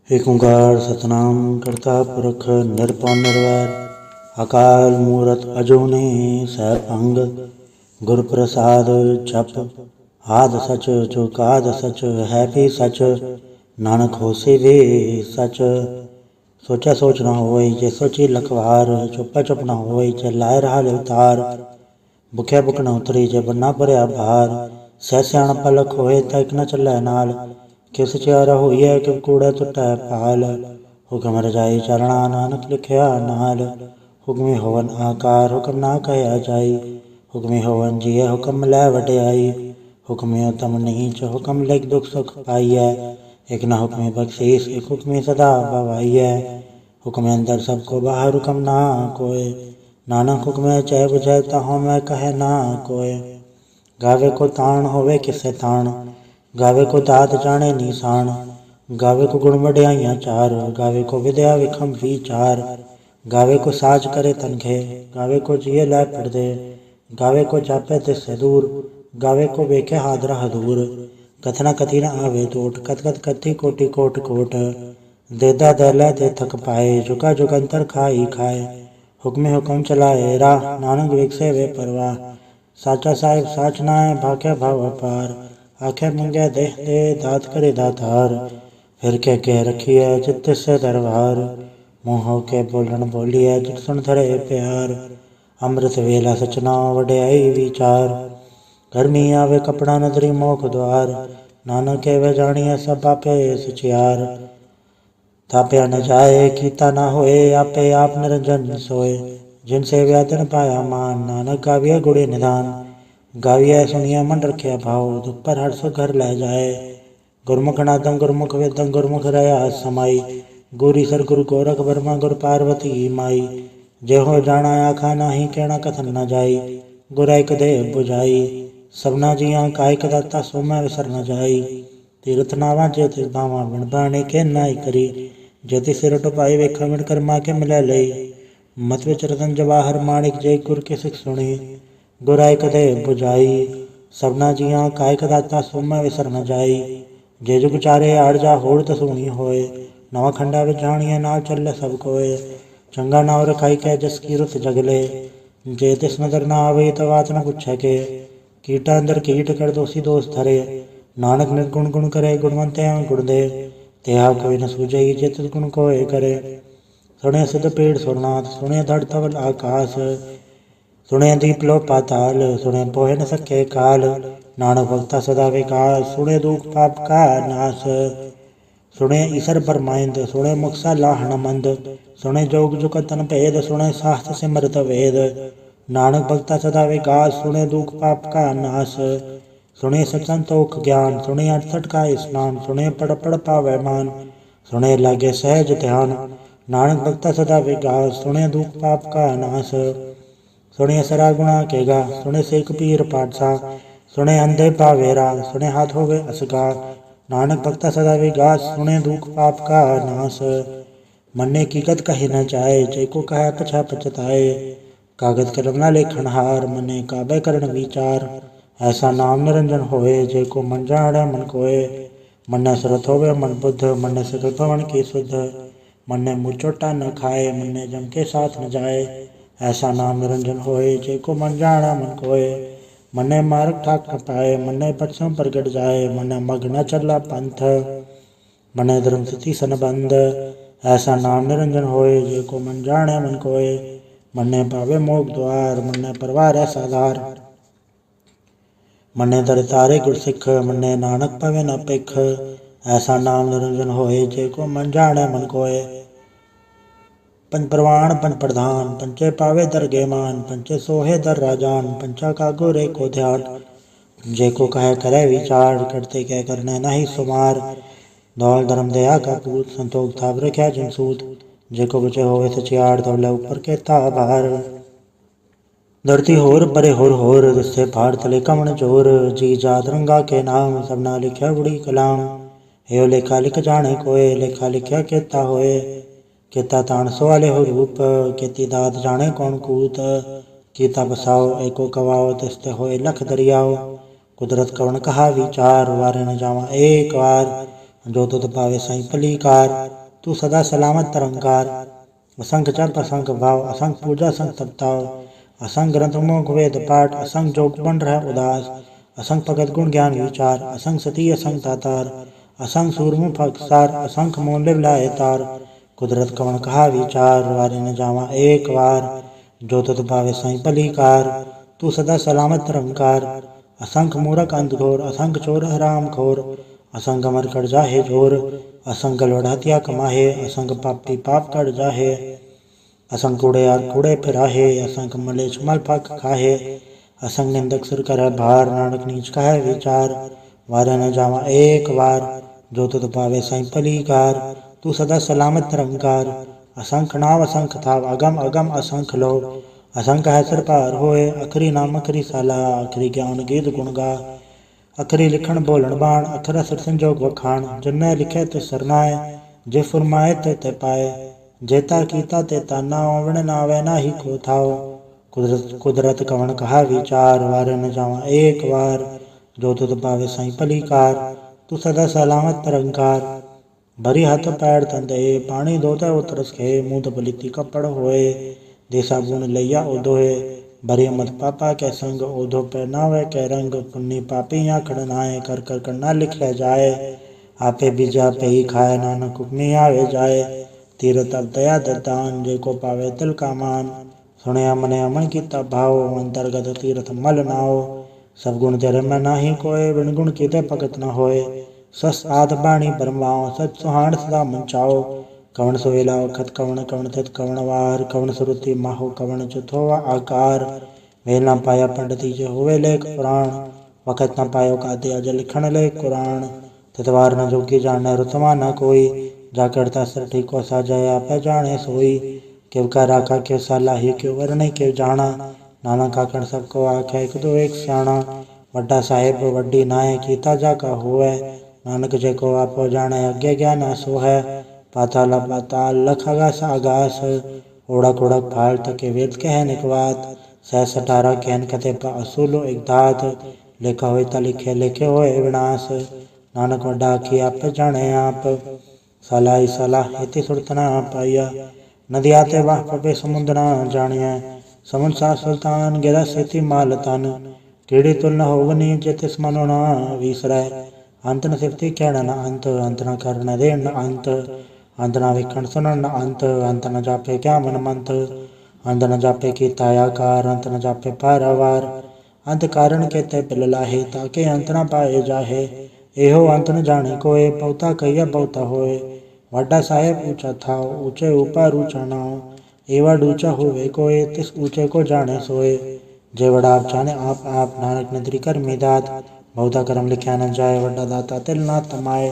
ਏਕ ਓਂਕਾਰ ਸਤਿਨਾਮ ਕਰਤਾ ਪੁਰਖ ਨਿਰਭਉ ਨਿਰਵੈਰ ਅਕਾਲ ਮੂਰਤ ਅਜੂਨੀ ਸੈਭੰ ਗੁਰ ਪ੍ਰਸਾਦ ਜਪ ਆਦਿ ਸਚ ਜੁਗਾਦਿ ਸਚ ਹੈ ਵੀ ਸਚ ਨਾਨਕ ਹੋਸੀ ਵੀ ਸਚ। ਸੋਚਿਆ ਸੋਚ ਨਾ ਹੋਈ ਜੇ ਸੋਚੀ ਲਖਵਾਰ ਚੁੱਪਾ ਚੁੱਪ ਨਾ ਹੋਈ ਜੇ ਲਾਇ ਰਹਾ ਲਿਵਤਾਰ ਭੁਖਿਆ ਭੁਖ ਨਾ ਉਤਰੀ ਜੇ ਬੰਨਾ ਭਰਿਆ ਭਾਰ ਸਹਿ ਸਿਆਣਪ ਪਲਖ ਹੋਏ ਤਾਂ ਇੱਕ ਨਾ ਚੱਲੈ ਨਾਲ ਕਿਵ ਸਚਿਆਰਾ ਹੋਈਐ ਕਿਵ ਕੂੜਾ ਟੁੱਟੈ ਭਾਲ ਹੁਕਮ ਰਜਾਈ ਚਰਣਾ ਨਾਨਕ ਲਿਖਿਆ ਨਾਲ ਹੁਕਮੀ ਹੋਵਨ ਆਕਾਰ ਹੁਕਮ ਨਾ ਕਹਿਆ ਜਾਈ ਹੁਕਮੀ ਹੋਵਨ ਜੀਐ ਹੁਕਮ ਲੈ ਵਡਿਆਈ ਹੁਕਮੀ ਉਤਮ ਨੀਚ ਹੁਕਮ ਲਿਖ ਦੁਖ ਸੁਖ ਪਾਈਐ ਇੱਕ ਨਾ ਹੁਕਮੀ ਬਖਸ਼ੀਸ ਇੱਕ ਹੁਕਮੀ ਸਦਾ ਭਵਾਈਐ ਹੁਕਮ ਅੰਦਰ ਸਭ ਕੋ ਬਾਹਰ ਹੁਕਮ ਨਾ ਕੋਇ ਨਾਨਕ ਹੁਕਮੈ ਚੈ ਬੁਝੈ ਤਹੁ ਮੈਂ ਕਹੈ ਨਾ ਕੋਇ ਗਾਵੇ ਕੋ ਤਾਣ ਹੋਵੇ ਕਿਸੇ ਤਾਣ ਗਾਵੇ ਕੋ ਦਾਤ ਜਾਣੇ ਨੀਸਾਨ ਗਾਵੇ ਕੋ ਗੁਣ ਵਡਿਆਈਆਂ ਚਾਰ ਗਾਵੇ ਕੋ ਵਿਦਿਆ ਵਿਖਮ ਵਿਚਾਰ ਗਾਵੇ ਕੋ ਸਾਜ ਕਰੇ ਤਨਖੇ ਗਾਵੇ ਕੋ ਜੀਏ ਲੈ ਪੜਦੇ ਗਾਵੇ ਕੋ ਜਾਪੇ ਤਿਸੈ ਦੂਰ ਗਾਵੇ ਕੋ ਵੇਖੇ ਹਾਦਰਾ ਹਦੂਰ ਕਥਨਾ ਕਥੀ ਨਾ ਆਵੇ ਟੋਟ ਕਥ ਕਥ ਕਥੀ ਕੋਟि ਕੋਟ ਕੋਟ ਦੇਦਾ ਦੈ ਤੇ ਥਕ ਪਾਏ ਜੁਗਾ ਜੁਗ ਅੰਤਰ ਖਾਈ ਖਾਏ ਹੁਕਮੇ ਹੁਕਮ ਚਲਾਏ ਰਾਹ ਨਾਨਕ ਵਿਖਸੇ ਵੇ ਪਰਵਾਹ ਸਾਚਾ ਸਾਹਿਬ ਸਾਚ ਨਾਇ ਭਾਖਿਆ ਭਵ ਅਪਾਰ ਆਖੇ ਮੰਗੈ ਦੇਹ ਦੇ ਦਾਤ ਕਰੇ ਦਾਤਾਰ ਫਿਰ ਕਹਿ ਰਖੀਐ ਜਿਤ ਤਿਸੈ ਦਰਬਾਰ ਮੂੰਹ ਹੋ ਕੇ ਬੋਲਣ ਬੋਲੀਐ ਜਿਤ ਸੁਣ ਧਰੇ ਪਿਆਰ ਅੰਮ੍ਰਿਤ ਵੇਲਾ ਸਚਨਾ ਵਡਿਆਈ ਵਿਚਾਰ ਗਰਮੀ ਆਵੇ ਕਪੜਾ ਨਦਰੀ ਮੋਖ ਦੁਆਰ ਨਾਨਕ ਕਹਿਵੇ ਜਾਣੀਐ ਸਭ ਆਪੇ ਸਚਿਆਰ ਥਾਪਿਆ ਨ ਜਾਏ ਕੀਤਾ ਨਾ ਹੋਏ ਆਪੇ ਆਪ ਨਿਰੰਜਨ ਸੋਏ ਜਿਨ ਸੇਵਿਆ ਤਿਨ ਪਾਇਆ ਮਾਨ ਨਾਨਕ ਗਾਵੀਐ ਗੁੜੇ ਨਿਧਾਨ ਗਾਵੀਐ ਸੁਣੀਐ ਮਨ ਰਖਿਆ ਭਾਉ ਦੁਖ ਪਰ ਹਰ ਸੁਖ ਘਰ ਲੈ ਜਾਏ ਗੁਰਮੁਖ ਨਾਦੰ ਗੁਰਮੁਖ ਵੇਦੰ ਗੁਰਮੁਖ ਰਹਾ ਸਮਾਈ ਗੁਰੀ ਸਰ ਗੁਰੂ ਗੋਰਖ ਬਰਮਾ ਗੁਰ ਪਾਰਵਤੀ ਮਾਈ ਜੇ ਹੋ ਜਾਣਾ ਆਖਾ ਨਾਹੀ ਕਹਿਣਾ ਕਥਨ ਨ ਜਾਈ ਗੁਰ ਇਕ ਦੇਹ 부ਝਾਈ ਸਭਨਾ ਜੀਆਂ ਕਾ ਇਕ ਦਾਤਾ ਸੋ ਮੈਂ ਵਿਸਰ ਨ ਜਾਈ ਤੀਰਥ ਨਾਵਾਂ ਜੇ ਤਿਸ ਬਾਵਾਂ ਬਿਨ ਬਾਣੇ ਕੇ ਨਾਈ ਕਰੀ ਜੇ ਤਿਸ ਸਿਰ ਟਪਾਈ ਵੇਖਾ ਮਿਣ ਕਰਮਾ ਕੇ ਮਿਲੈ ਲਈ ਮਤ ਵਿੱਚ ਰਤਨ ਜਵਾਹਰ ਮਾਣਿਕ ਜੇ ਗੁਰ ਕੇ ਸਿਖ ਸੁਣੀ ਗੁਰ ਇਕ ਦੇਹ 부ਝਾਈ ਸਭਨਾ ਜੀਆਂ ਕਾ ਇਕ ਦਾਤਾ ਸੋ ਮੈਂ ਵਿਸਰ ਨ ਜਾਈ ਜੇ ਜੁਗ ਚਾਰੇ ਆੜ ਜਾ ਹੋੜ ਤਸੂਣੀ ਹੋਏ ਨਵਾਂ ਖੰਡਾ ਵਿੱਚ ਜਾਣੀਐ ਨਾਲ ਚੱਲੇ ਸਭ ਕੋਏ ਚੰਗਾ ਨਾਉ ਰਖਾਈ ਕੈ ਜਸ ਕੀ ਰੁਤ ਜਗਲੇ ਜੇ ਤਿਸ ਨਦਰ ਨਾ ਆਵੇ ਤਾਂ ਬਾਤ ਨ ਪੁੱਛੈ ਕੇ ਕੀਟਾ ਅੰਦਰ ਕੀਟ ਕਰ ਦੋਸੀ ਦੋਸ ਧਰੇ ਨਾਨਕ ਨਿਰਗੁਣ ਗੁਣ ਕਰੇ ਗੁਣਵੰਤਿਆਂ ਗੁਣ ਦੇ ਤਿਹਾ ਕੋਈ ਨ ਸੂਝਈ ਜੇ ਤਿਸ ਗੁਣ ਕੋਏ ਕਰੇ ਸੁਣਿਆ ਸਿਧ ਪੇੜ ਸੁਰਨਾਥ ਸੁਣਿਆ ਧੜ ਧਵਲ ਆਕਾਸ ਸੁਣਿਆ ਦੀਪ ਲੋ ਪਾਤਾਲ ਸੁਣਿਆ ਪੋਹਿ ਨ ਸਕੇ ਕਾਲ ਨਾਨਕ ਭਗਤਾ ਸਦਾ ਵਿਕਾਸ ਸੁਣੇ ਦੁਖ ਪਾਪ ਕਾ ਨਾਸ ਸੁਣੇ ਈਸਰ ਬਰਮਾਇੰਦ ਸੁਣੇ ਮੁਕਸਾ ਲਾਹਣ ਮੰਦ ਸੁਣੇ ਜੋਗ ਜੁਗ ਤਨ ਭੇਦ ਸੁਣੇ ਸਾਹਸ ਸਿਮਰਤ ਵੇਦ ਨਾਨਕ ਭਗਤਾ ਸਦਾ ਵਿਕਾਸ ਸੁਣੇ ਦੁਖ ਪਾਪ ਕਾ ਨਾਸ ਸੁਣੇ ਸਚ ਸੰਤੋਖ ਗਿਆਨ ਸੁਣੇ 68 ਕਾ ਇਸਨਾਨ ਸੁਣੇ ਪੜ ਪੜ ਪਾਵੈ ਮਾਨ ਸੁਣੇ ਲਾਗੇ ਸਹਿਜ ਧਿਆਨ ਨਾਨਕ ਭਗਤਾ ਸਦਾ ਵਿਕਾਸ ਸੁਣੇ ਦੁਖ ਪਾਪ ਕਾ ਨਾਸ ਸੁਣੇ ਸਰਾ ਗੁਣਾ ਕੇਗਾ ਸੁਣੇ ਸੇਖ ਪੀਰ ਪਾਤਸ਼ਾਹ ਸੁਣੇ ਅੰਧੇ ਪਾਵੇਰਾ ਸੁਣੇ ਹਾਥ ਹੋਵੇ ਅਸਗਾ ਨਾਨਕ ਭਗਤਾ ਸਦਾ ਵਿਕਾਸ ਸੁਣੇ ਦੁਖ ਪਾਪ ਕਾ ਨਾਸ ਮੰਨੇ ਕੀ ਕਤ ਕਹੇ ਨ ਜਾਏ ਜੇ ਕੋ ਕਹੈ ਪਛਾ ਪਛਤਾਏ ਕਾਗਜ਼ ਕਲਮ ਨਾ ਲੇਖਣ ਹਾਰ ਮੰਨੇ ਕਾਬੇ ਕਰਨ ਵਿਚਾਰ ਐਸਾ ਨਾਮ ਨਿਰੰਜਨ ਹੋਏ ਜੇ ਕੋ ਮਨ ਜਾਣੈ ਮਨ ਕੋਏ ਮੰਨੇ ਸੁਰਤ ਹੋਵੇ ਮਨ ਬੁੱਧ ਮੰਨੇ ਸਗਲ ਭਵਨ ਕੀ ਸੁਧ ਮੰਨੇ ਮੂੰਹ ਚੋਟਾ ਨ ਖਾਏ ਮੰਨੇ ਜਮ ਕੇ ਸਾਥ ਨ ਜਾਏ ਐਸਾ ਨਾਮ ਨਿਰੰਜਨ ਹੋਏ ਜੇ ਕੋ ਮਨ ਜਾਣੈ ਮਨ ਕੋਏ ਮੰਨੇ ਮਾਰਗ ਠਾਕ ਨ ਪਾਏ ਮੰਨੇ ਪਛਮ ਪ੍ਰਗਟ ਜਾਏ ਮੰਨੇ ਮਗ ਨ ਚੱਲਾ ਪੰਥ ਮੰਨੇ ਧਰਮ ਸਤੀ ਸੰਬੰਧ ਐਸਾ ਨਾਮ ਨਿਰੰਜਨ ਹੋਏ ਜੇ ਕੋ ਮਨ ਜਾਣੈ ਮਨ ਕੋਏ ਮੰਨੇ ਪਾਵੇ ਮੋਖ ਦੁਆਰ ਮੰਨੇ ਪਰਵਾਰੈ ਸਾਧਾਰ ਮੰਨੇ ਦਰ ਤਾਰੇ ਗੁਰ ਸਿੱਖ ਮੰਨੇ ਨਾਨਕ ਪਵੇ ਨ ਭਿਖ ਐਸਾ ਨਾਮ ਨਿਰੰਜਨ ਹੋਏ ਜੇ ਕੋ ਮਨ ਜਾਣੈ ਮਨ ਕੋਏ ਪੰਜ ਪ੍ਰਵਾਨ ਪੰਜ ਪ੍ਰਧਾਨ ਪੰਚੇ ਪਾਵੇ ਦਰਗੇ ਮਾਨ ਪੰਚੇ ਸੋਹੇ ਦਰ ਰਾਜਾਨ ਪੰਚਾ का गोरे को ध्यान जे को कहे करे विचार करते कह करना नहीं सुमार दौल धर्म दया का पूत संतोख थाप रख्या जिन सूत जे को बचे होवे सचियार दौले ऊपर के था बाहर धरती होर परे होर जिससे भार तले कमन जोर जी जात रंगा के नाम सबना लिख्या बुढ़ी कलाम हे लेखा लिख जाने कोय लेखा लिख्या केता होए केता ताण सवाले हो रूप केती दात जाने कौन कूत कीता बसाओ एको कवाओ तिस्ते होए लख दरियाओ कुदरत कवन कहा विचार वारे न जावा एक बार जो तुत पावे साई भलीकार। तू सदा सलामत तरंकार। असंख जप असंख भाव असंख पूजा असंख तपताओ। असंख ग्रंथ मुख वेद पाठ असंख जोग बन रह उदास। असंख भगत गुण ज्ञान विचार असंख सती असंख दातार। असंख सूरमुख अक्षार असंख मूल्य लाए तार। कुदरत कवन कहा विचार वारे न जावा एक बार। जो तुत पावे साई भलीकार। तू सदा सलामत तरंकार। असंख मूरख अंधघोर असंख चोर हराम खोर। असंख अमर कर जाहे जोर। असंख गलवड़ हत्या कमाहे असंख पापी पाप कर जाहे। असंख कूड़ेयार कूड़े फिराहे असंख मलेच्छ मल फक खाहे। असंख निंदक सिर करह भार नानक नीच कह विचार। वारे न जावा एक बार। जो तुत पावे साई भलीकार। तू सदा सलामत तरंकार। असंख नाव असंख थाव अगम अगम असंख लो। असंख है सिर पार होए अखरी नाम अखरी साला। अखरी ज्ञान गीत गुण गा। अखरी लिखण बोलण बाण अखरा सिर संजोग वखाण। जिन्नै लिखे ते सरनाए जे फुरमाए ते पाए। जेता कीता तेता नाव विण नावै नाही को थाओ। कुदरत कवन कहा विचार वारे न जावा एक बार। जो तुत पावे साई भलीकार। तू सदा सलामत तरंकार। भरी हाथ पैर तंदे पानी धोते उतरस खे। मुँह पलीती कपड़ होए दे साबुन लैया उधोए। भरी मत पापा के संग ओधो पहनावे के रंग। पुन्नी पापी आखड़ नाए कर कर करना लिख ले जाए। आपे बीजा पे ही खाए नानक हुक्मी आवे जाए। तीरथ अब दया ददान जे को पावे तिल का मान। सुनया मने अमन कीता भाव अंतर्गत तीरथ मल नाओ। सब गुण तेरे में नाही कोय बिन गुण कीते भगत न होए। सस आध बाणी बरमाओ सच सुहाण सदा मंचाओ। कवन सोएला वखत कवन कवन थित कवन वार। कवन सुरुति माहो कवन चुथोवा आकार। वेल न पाया पंडिती जे होवे लेख पुराण। वखत न पायो काते अज लिखण लेख कुरान। तितवार न जोगी जाने रुतवा न कोई। जा करता सर ठीको साजय आपे जाने सोई। क्यों का राखा क्यों सलाही क्यों वरने क्यों जाना। नानक आखण सबको आखे एक दो एक स्याणा। वड्डा साहेब वड्डी नाए कीता जाका होवे। नानक जे को आपो जाने अज्ञे ज्ञान सो है। पाताल पाताल लख आगास आगास। ओढ़क ओढ़क फाल तके वेद कह निकवात। सह सठारा कहन कथे पा असूलो एक धात। लेखा होय ता लिखे लेखे होए विनाश। नानक वड्डा आखी आप जाने आप। सलाह सलाह हेति सुरत न पाइया। नदी आते वाह पबे समुद्र न जानिया। समुद्र सा सुल्तान गिरा सेती माल तन। कीड़ी तुल न होवनी जे तिस मनो न विसरै। अंत न सिफती कहण न अंत। अंत न कर न देण न अंत। अंत न विखण सुनन न अंत। अंत न जापे क्या मन मंत। अंत न जापे कीता आकार। अंत न जापे पारावार। अंत कारण के ते पिल लाहे ताके अंत न पाए जाहे। एहो अंत न जाने कोय बहुता कहिया बहुता होए। वड्डा साहेब ऊंचा था ऊंचे ऊपर ऊंचा नाओ। एवा ऊंचा होवे कोय तिस ऊंचे को जाने सोए। जे वड़ा आप जाने आप नानक नदरी कर मिदात। बहुता कर्म लिख्या न जाए वड्डा दाता तिल ना तमाए।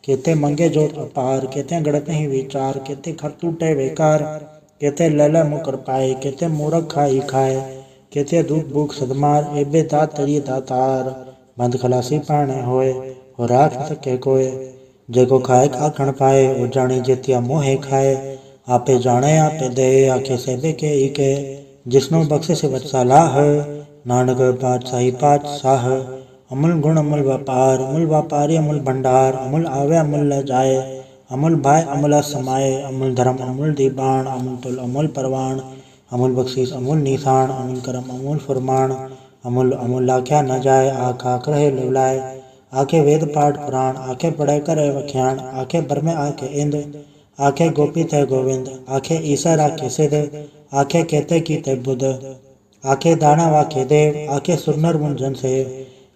केते मंगे जोत अपार केते गड़त नहीं विचार। केते खर टूटे बेकार केते लैला मुकर पाए। केते मूरख खाई खाए केते दुख भूख सदमार। एबे दात तरिए दातार बंद खलासी पाने होए। हो राख न सके कोय। जेको खाए आखण पाए ओ जाने जेतिया मोहे खाए। आपे जाने आपे दे आखे सेबे के इके। जिसनो बख्शे से सलाह नानक पातशाही पातशाह। अमूल गुण अमूल व्यापार अमूल व्यापारी अमूल भंडार। अमूल आवे अमूल ल जाए अमूल भाई अमूल समाए। अमूल धर्म अमूल दीबान अमूल तुल अमूल परवान। अमूल बख्शीस अमूल निशान अमूल करम अमूल फुरमान। अमूल अमूल आख्या न जाए आख आख रहे लुलाए। आखे वेद पाठ पुराण आखे पढ़े करे वख्याण। आखे बरमे आखे इंद आखे गोपी थे गोविंद। आखे ईसर आखे सिद्ध आखे कहते कीते बुध। आखे दानव आखे देव आखे सुरनर मुंजन सेव।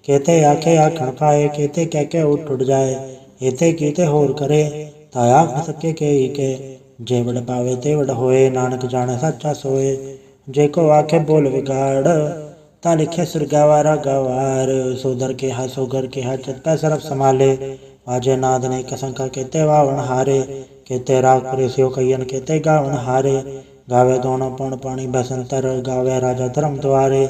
कहते आखे आखण पाए कहते कह के उठ उठ जाए। एते कीते होर करे ता आख न सके के ही के। जे वड पावे ते वड होए नानक जाने सच्चा सोए। जेको आखे बोल विगाड़ ता लिखे सिर गवारा गवार। सोदर के हा सोगर के हा चित पै सरफ संभाले। वाजे नाद ने कसंका केते वावन हारे। केते राग प्रेसियो कयन केते गावन हारे। गावे दोनों पौन पानी बसंतर गावे राजा धर्म द्वारे।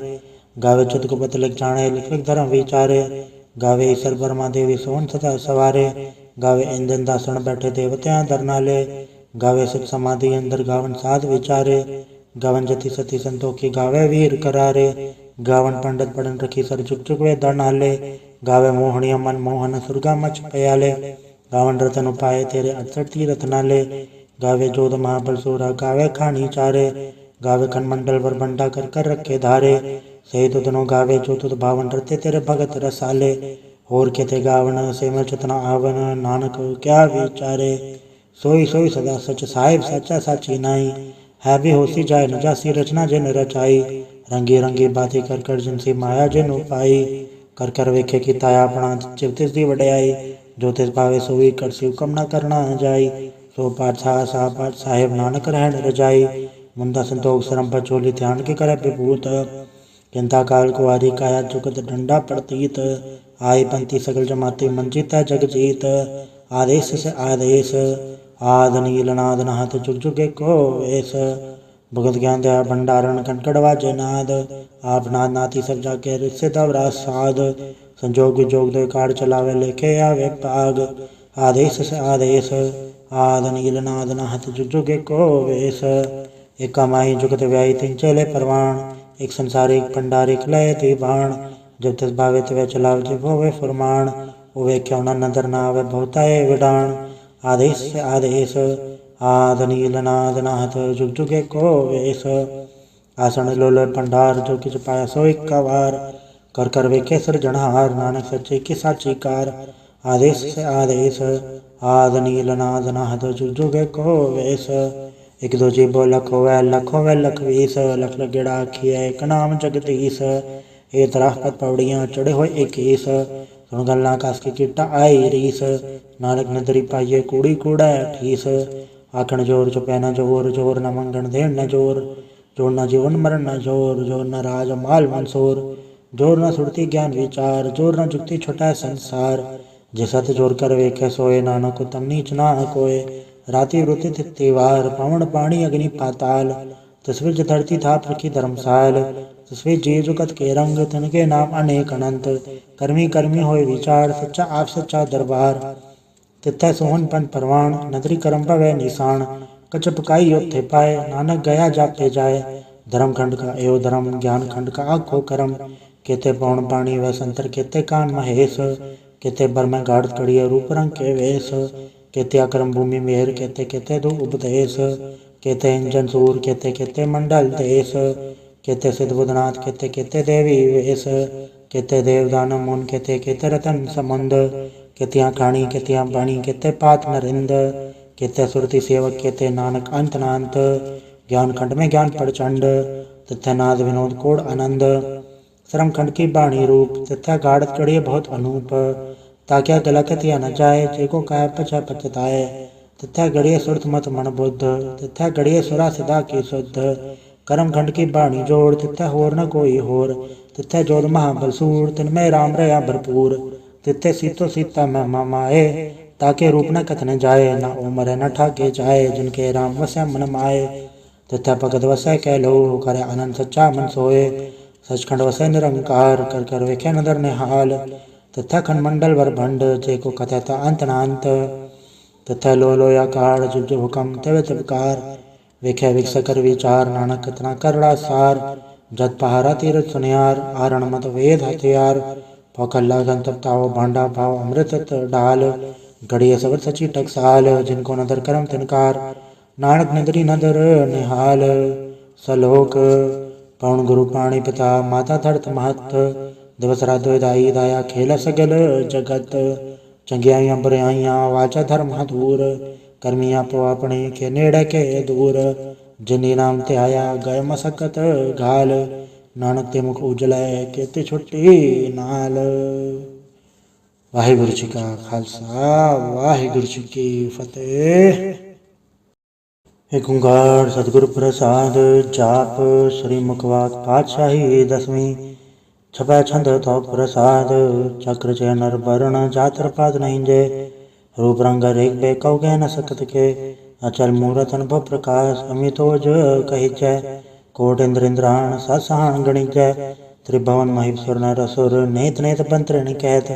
गावे चित गुपत लिख जाने लिख लिख धर्म विचारे। गावे ईश्वर ब्रह्मा देवी सोन सदा सवारे। गावे इंदन दासण बैठे देवत्या दरनाले। गावे सुख समाधि अंदर गावन साध विचारे। गावन जति सती संतोखी गावे वीर करारे। गावन पंडित पढ़न रखी सर चुक चुक वे दरनाले। गावे मोहनिया मन मोहन सुरगा मच पयाले। गावन रतन उपाय तेरे 68 तीरथ नाले। गावे जोध महाबल सोरा गावे खानी चारे। गावे खनमंडल वर बंडा कर कर रखे धारे। सही तुधनो गावे जो तुध भावन रते तेरे भगत रसाले। होर केते गावन से मैं चतना आवन नानक क्या विचारे। सोई सोई सदा सच साहिब सच्चा साची नाई। है भी होसी जाय न जासी रचना जिन रचाई। रंगी रंगी बातें कर कर जिनसी माया जिन उपाई। कर कर वेखे की ताया अपना चिव तिस दी वड्याई। जो तिस भावे सोई कर सिव कम न करना जाई। सो पाठ साहब साहेब नानक रहन रजाई। मुंदा संतोख सरम पर चोली ध्यान के करे विभूत। चिंता काल कुआरी काया जुगत डंडा प्रतीत। आई पंथी सगल जमाती मंजित है जग जीत। आदेश से आदेश आद नील नाद नहत जुग जुगे को वेश। भगत ज्ञान दया भंडारण कनकड़वा जयनाद। आप नाद नाती सब जाके रिश्ते दवरा साध। संजोग विजोग दो कार चलावे लेखे आवे पाग। आदेश से आदेश आद नील नाद नहत जुग जुगे को वेश। एक कमाई जुगत व्याई तीन चले परवान। एक संसारिक पंडारिक लय ती बाण। जब तस भावे तवे चलाव जिव होवे फुरमान। उवे क्यों न नदर ना आवे बहुताए विडाण। आदेश से आदेश आद नील नाद नाहत जुग जुगे को वेश। आसन लोल भंडार जो किच पाया सो इक्का वार। कर कर वे केसर जन्हार नानक सच्चे की साची कार। आदेश से आदेश आद नील नाद नाहत जुग जुगे को वेश। एक दो जीबो लख होवे लख वीस। लख लगेड़ा आखिए एक नाम जगदीश। ए तरह पत पौड़ियाँ चढ़े हुए 21। सुन गल्ला कास की किट्टा आई रीस। नानक नदरी पाइये कूड़ी कूड़ा ठीस। आखण जोर चुपै न जोर जोर न मंगण देण न जोर। जोर न जीवन मरण न जोर जोर न राज माल मंसूर। जोर न सुरती ज्ञान विचार जोर न जुक्ति छुटै संसार। जे सत जोर कर वेखे सोए नानक उत्तम नीच ना कोय। राति वृत्ति तिथिवार पवन पानी अग्नि पाताल। तस्वीर धरती थाप रखी धर्मसाल। तस्वीर जी जुगत के रंग तिनके नाम अनेक अनंत। कर्मी कर्मी होए विचार सच्चा आप सच्चा दरबार। तिथै सोहन पन परवान नदरी करम भवै निशान। कछ पकाई योथे पाए नानक गया जापे जाए। धर्म खंड का एव धर्म ज्ञान खंड का आखो करम। केते पौन पानी व संतर केते कान महेश। केते बर में गाढ़ कड़िए रूप रंग के वेश। केते अक्रम भूमि मेहर केते केते दो उपदेश। केते इंजन सूर केते केते मंडल देश। केते सिद्ध बुधनाथ केते केते देवी वेश। केते देवदान मुन केते केते रतन समुंद। केतिया खाणी केतिया बाणी केते पात नरिंद। केते सुरति सेवक केते नानक अंत नांत। ज्ञान खंड में ज्ञान प्रचंड तथा नाद विनोद कोड आनंद। श्रम खंड की बाणी रूप तथा गाढ़ चढ़िए बहुत अनूप। ताक्या गलत या न जाए जेको काय पचा पचताए। तथा गड़िए सुरत मत मन बुद्ध तथा गड़िए सुरा सिदा की शुद्ध। कर्म खंड की बाणी जोड़ तिथै होर न कोई होर। तिथै जोध महाबलसूर तिनमें राम रया भरपूर। तिथे सीतो सीता में माए ताके रूप न कथन जाए। न उमर न ठाके जाए जिनके राम वसै मन माए। तिथै भगत वसै कह लो करे आनंद सच्चा मन सोए। सचखंड वसै निरंकार कर कर वेखे नदर निहाल। तिथै खंडमंडल वर भंड जेको कथै अंत नांत। तिथै लो लोयाकार जुग जुग हुकम तवे तबकार। वेखे विकस कर विचार नानक कतना करड़ा सार। जत पहारा तीरथ सुनियार आरण मत वेद हथियार। पौखल्ला गंतप ताओ भांडा पाओ अमृत डाल। घड़िए सबर सची टकसाल जिनको नदर करम तिनकार। नानक नदरी नदर निहाल। सलोक पौन गुरु पाणी पिता माता धरत महत। दिवस रात दाई दाया खेल सगल जगत। चंगियाइयां बुराइयां वाचा धर्म दूर। कर्मियां पो अपने के नेड़े के दूर। जिनी नाम ते आया गए मसकत घाल। नानक ते मुख उजलै केते छुट्टी नाल। वाहिगुरु जी का खालसा वाहिगुरु जी की फतेह। एक ओंकार सतगुरु प्रसाद जाप श्री मुखवाक पातशाही दसवीं। छपै छंद तो प्रसाद चक्र चय नर वर्ण जातर पाद नहीं जे। रूप रंग रेख बे कौ गह न सकत के। अचल मूरत अनुभव प्रकाश अमितोज कही जय। कोट इंद्र इंद्राण ससहान गणिजय। त्रिभुवन महेश्वर नर असुर नेत नेत बंत्र कहत।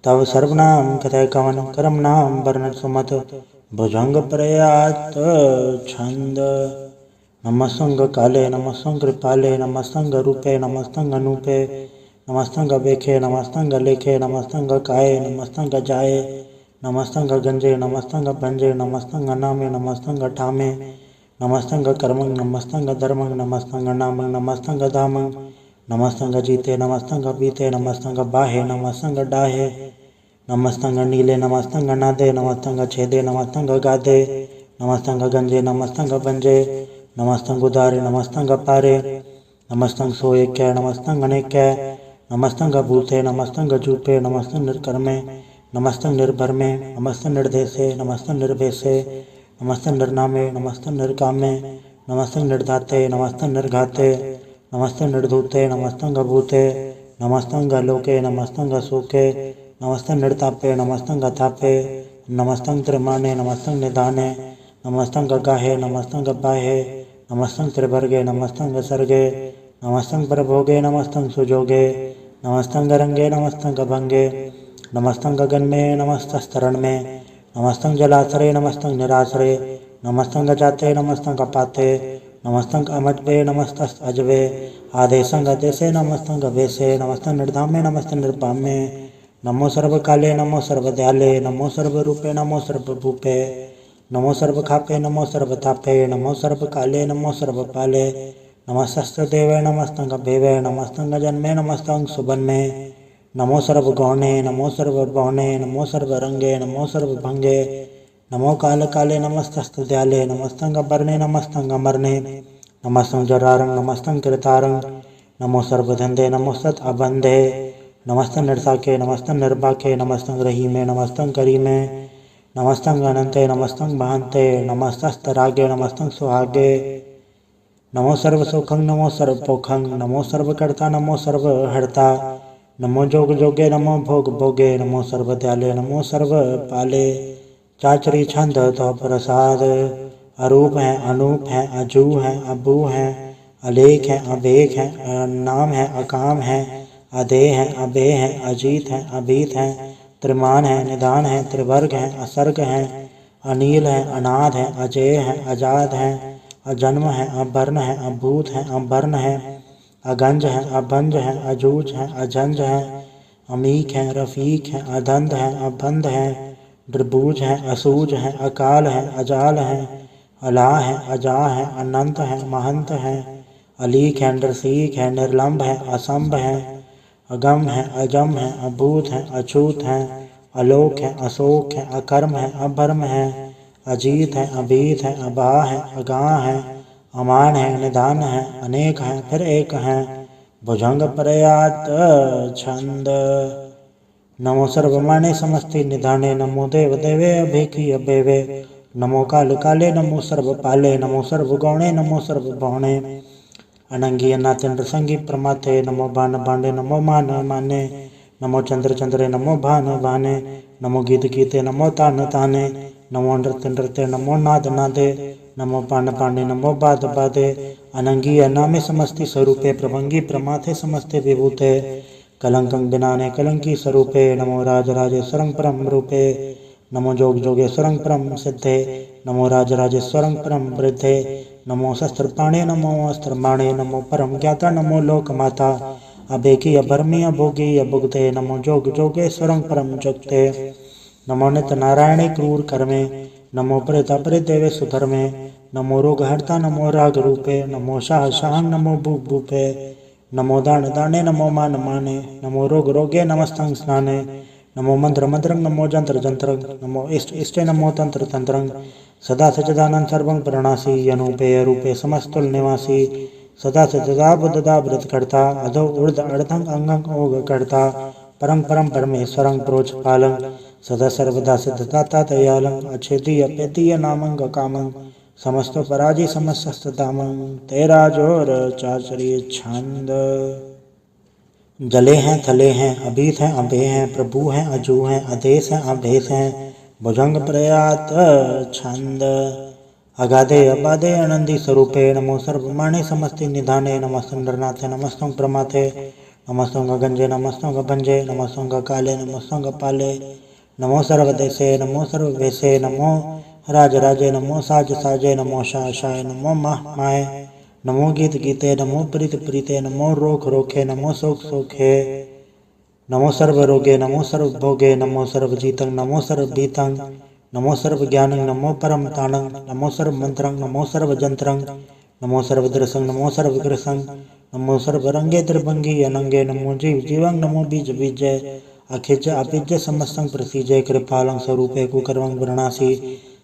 तव सर्वनाम कथय कवन करम नाम वर्ण सुमत। भुजंग प्रयात छंद। नमस्तंग काले नमस्तंग कृपाले नमस्तंग रूपे नमस्तंग अनूपे। नमस्तंग बेखे नमस्तंग लेखे नमस्तंग काये नमस्तंग जाये। नमस्तं गंजे नमस्तं भंजे नमस्तं नामे नमस्तं ठामे नमस्तं कर्मं नमस्तं धर्मं नमस्तं नामं नमस्तं धामं नमस्तं जीते नमस्तं बीते नमस्तं बाहे नमस्तं डाहे नमस्तं नीले नमस्तं नादे नमस्तं छेदे नमस्तं गादे नमस्तं गंजे नमस्तं भंजे नमस्तं उदारे नमस्तं पारे नमस्तं सोएक्य नमस्तं अनेक्य नमस्तं भूते नमस्तं जूपे नमस्तं निर्कर्मे नमस्तं निर्भरमे नमस्तं निर्देशे नमस्तं निर्भेसे नमस्तं निर्नामे नमस्तं निर्कामे नमस्तं निर्धाते नमस्तं निर्घाते नमस्तं निर्धूते नमस्तं भूते नमस्तं लोके नमस्तं सुखे नमस्तं निर्तापे नमस्तं थापे नमस्तं त्रिमाणे नमस्तं निधाने नमस्तं गाहे नमस्तं बाहे नमस्तं त्रिवर्गे नमस्तं सर्गे नमस्तं प्रभोगे नमस्तं सुजोगे नमस्तं रंगे नमस्तं भंगे नमस्तं गगन में नमस्तस्तरण में नमस्तं जलाश्रय नमस्तं निराश्रय नमस्तं जाते नमस्तं पाते नमस्तं अमटवे नमस्तस्त अजवे आदेशं अदेशे नमस्तं वेशे नमस्तं निर्धामे नमस्तं निर्पामे नमो सर्वकाले नमो सर्वदयाले नमो सर्वरूपे नमो सर्वभूपे नमो सर्वखापे नमो सर्वतापे नमो सर्वकाले नमो सर्वपाले नमस्तदेवे नमस्तं भेवे नमस्तं जन्मे नमस्तं सुबन्मे नमो सर्वगौणे नमो सर्वभौणे नमो सर्वरंगे नमो सर्वभंगे नमो काल काले नमस्तस्तुद्याले नमस्तं अपर्णे नमस्तं अमरणे नमस्तं जरारं नमस्तं कृतारं नमो सर्वधंधे नमो सत अबंधे नमस्तं निर्साके नमस्तं निर्बाके नमस्तं रहीमे नमस्तं करीमे नमस्तं अनंते नमस्तं भान्ते नमस्तस्तरागे नमस्तं सुहागे नमो सर्वसुखं नमो सर्वपोखं नमो सर्वकर्ता नमो सर्वहर्ता नमो जोग जोगे नमो भोग भोगे नमो सर्वदयाले नमो सर्वपाले चाचरी छंद तो प्रसाद अरूप है अनूप है अजू है अबू है अलेख है अभेख है नाम है अकाम है अधे है अभे है अजीत है अभीत है त्रिमान है निदान है त्रिवर्ग है असर्ग है अनील है अनाद है अजय है अजाद है अजन्म है अवर्ण है अभूत है अवर्ण है अगंज है अभंज है अजूज है अजंज है अमीक है रफीक है अधंध है अबंध है द्रबूज है असूज है अकाल है अजाल है अला है अजा है अनंत है महंत है अलीक है नरसीक है निर्लंब है असंभ है अगम है अजम है अभूत है अछूत है अलोक है अशोक है अकर्म है अभर्म है अजीत है अभीत है अबा है अगाह है अमान है निदान है अनेक है फिर एक है भुजंग प्रयात छंद नमो सर्वमाने समस्ति निधाने नमो देव देवे अभेखी अभेवे नमो काल काले नमो सर्वपाले नमो सर्वगौणे नमो सर्वभौणे अनंगी अनाथिंद्र संगी प्रमाथे नमो बाण बांडे नमो मान माने नमो चंद्र चंद्रे नमो भान भाने नमो गीत गीते नमो तान ताने नमो नृत्य नृत्य नमो नाद नादे नमो पांड पांडे नमो बाद बादे अनंगी अनामे समस्ति स्वरूपे प्रभंगी प्रमाथे समस्ते विभूते कलंकं बिनाने कलंकी स्वरूपे नमो राज राजेश्वरं परम रूपे नमो जोग जोगेश्वरं परम सिद्धे नमो राज राजेश्वरं परम वृद्धे नमो शस्त्रपाणे नमो अस्त्रमाणे नमो परम ज्ञाता नमो लोक माता अभेकी अभर्मी अभोगी अभुगते नमो जोग जोगेश्वरं परम जुक्ते नमो नित्य नारायणे क्रूर कर्मे नमो प्रेता प्रेदेवे सुधर्मे नमो रोग हर्ता नमो राग रूपे नमो शाह शाहं नमो भूप भूपे नमो दान दाने नमो मान माने नमो रोग रोगे नमस्तं स्नाने नमो मंत्र मंत्रं नमो जंत्र जंत्रं नमो इष्ट इष्टे नमो तंत्र तंत्रं सदा सचिदानंद सर्वं प्रणासी अनूपे अरूपे समस्तुल निवासी सदा सचिदा बुद्धदा व्रत करता अधो ऊर्ध अर्धं अंगं ओग करता परं परम परमेश्वरं प्रोच पालं सदा सर्वदा सिद्धदाता दयालं अछेदीय पेदीय नामं कामं समस्तो पराजी समस्तदामं तेरा जोर चाचरी छंद जले हैं थले हैं अभीत हैं अभे हैं प्रभु हैं अजू हैं अदेश हैं अभेश हैं भुजंग प्रयात छंद अगाधे अबाधे आनंदी स्वरूपे नमो सर्वमाणे समस्ति निधाने नमस्तं नरनाथे नमस्तं प्रमाथे नमस्तं गंजे नमस्तं भंजे नमस्तं काले नमस्तं पाले नमो सर्वदेशे नमो सर्ववेशे नमो राज राजे नमो साज साजे नमो शाह शाय नमो माह माय नमो गीत गीते नमो प्रीत प्रीते नमो रोख रोखे नमो सोख सोखे नमो सर्वरोगे नमो सर्वभोगे नमो सर्वजीतं नमो सर्वभीतं नमो सर्वज्ञानं नमो परम तानं नमो सर्वमन्त्रं नमो सर्वजन्त्रं नमो सर्वदर्शं नमो सर्वग्रसं नमो सर्वरंगे द्रभंगी अनंगे नमो जीव जीवं नमो बीज बीजय अखिज अभिज समस्तं प्रसीजय कृपालं स्वरूपे कुकर्मं वृणासी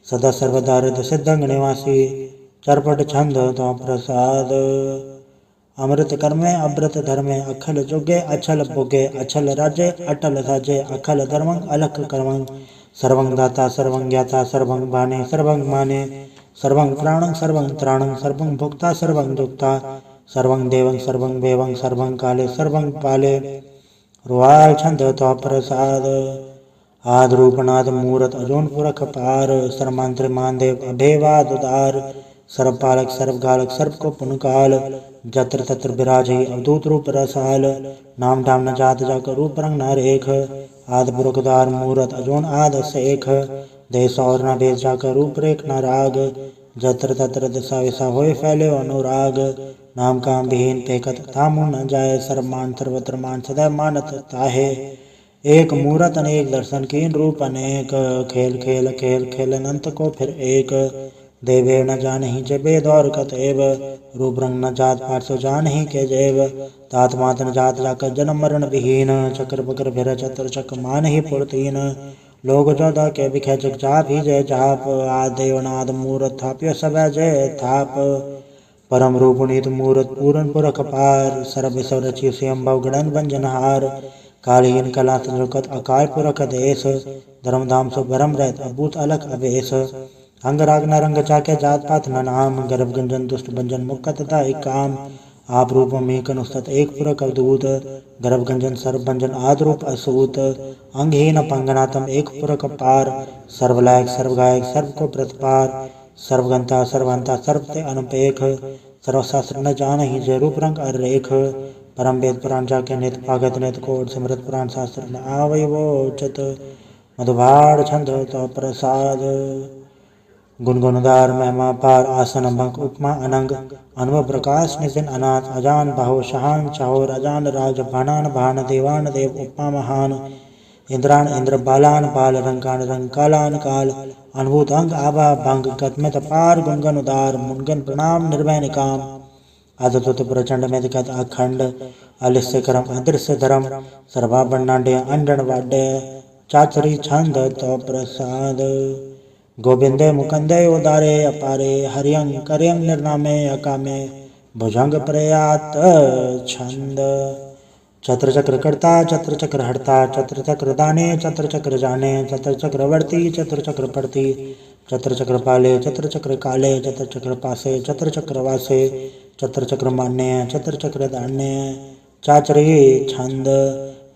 सदा सर्वदा हृदय सिद्धं निवासी चरपट छंद तो प्रसाद अमृत कर्मे अमृत धर्मे अखल जोगे अछल भोगे अछल राजे अटल साजे अखल धर्मं अलख कर्मं सर्वं दाता सर्वं ज्ञाता सर्वं भाने सर्वं माने सर्वं प्राणं सर्वं त्राणं सर्वं भोक्ता सर्वं दुक्ता सर्वं देवं सर्वं वेवं सर्वं काले सर्वं पाले रुवाल छंद तो प्रसाद आद रूपनाद मूरत अजोन पुरख पार सर्मांत्र मानदेव अभेवाद उदार सर्वपालक सर्वगालक सर्व को पुनकाल जत्र तत्र विराज ही अवधूत रूप रसाल नाम धाम न जात जाकर रूप रंग न रेख आद पुरखदार मूरत अजोन आद सेख देश और न भेज जाकर रूप रेख न राग जत्र तत्र दिशा विशा होए फैले अनुराग नाम काम विहीन पेकत थामु न जाए सर्वमान सर्वत्र मान सदैव मानत ताहे एक मूरत अनेक दर्शन कीन रूप अनेक खेल खेल खेल खेल अनंत को फिर एक देवे न जान ही जबे दौर कतएव रूप रंग न जात पार्श्व जान ही के जैव तात मात न जात जाकर जन्म मरण विहीन चक्र बकर फिर चतर चक मान ही पुरतीन लोग जोदा के बिखे जग जाप ही जय जाप आदेवनाद मूरत थाप्य सब जय थाप परम रूप नीत मूरत पूरन पुरख पार सर्व सब रचि स्वयं भव गणन बंजनहार कालीन कला संजुकत अकाल पुरख देश धर्मधाम सो भरम रहत अभूत अलख अवेश अंग राग न रंग चाके जात पात न नाम गर्भ गंजन दुष्ट भंजन मुक्त तथा एक काम आप रूप में कनुस्तत एक पुरख अवधूत गर्भ गंजन सर्व भंजन आद रूप असूत अंगहीन पंगनातम एक पुरख पार सर्वलायक सर्वगायक सर्व को प्रतिपार सर्वगंता सर्वंता सर्वते अनुपेख सर्वशास्त्र न जान ही जय रूप रंग अरेख परम वेद पुराण जाके नित पागत नित कोट समृत पुराण शास्त्र न आवय वो उचित मधुभाड़ छंद तो प्रसाद गुणगुणदार महिमा पार आसन भंग उपमा अनंग अनुभव प्रकाश नितिन अनाथ अजान बाहो शहान चाहोर अजान राज भानान भान देवान देव उपमा महान इंद्रान इंद्र बालान बाल रंगान रंग कालान काल अनुभूत अंग आभा भंग गतमित पार गुणगन उदार मुनगन प्रणाम निर्भय निकाम आदतुत प्रचंड मेदिकत अखंड अलिस्य करम अदृश्य धर्म सर्वा बन्नाडे अंडन वाड्य चाचरी छंद तो प्रसाद गोविंदे मुकंदे उदारे अपारे हरियंग करयंग निर्नामे अकामे भुजंग प्रयात छंद चत्र चक्र कर्ता चत्र चक्र हरता चत्र चक्र दाने चत्र चक्र जाने चत्र चक्र वर्ती चत्र चक्र पड़ती चत्र चक्र पाले चत्र चक्र काले चत्र चक्र पासे चत्र चक्र वासे चत्र चक्र मान्य चत्र चक्र दान्य चाचरी छंद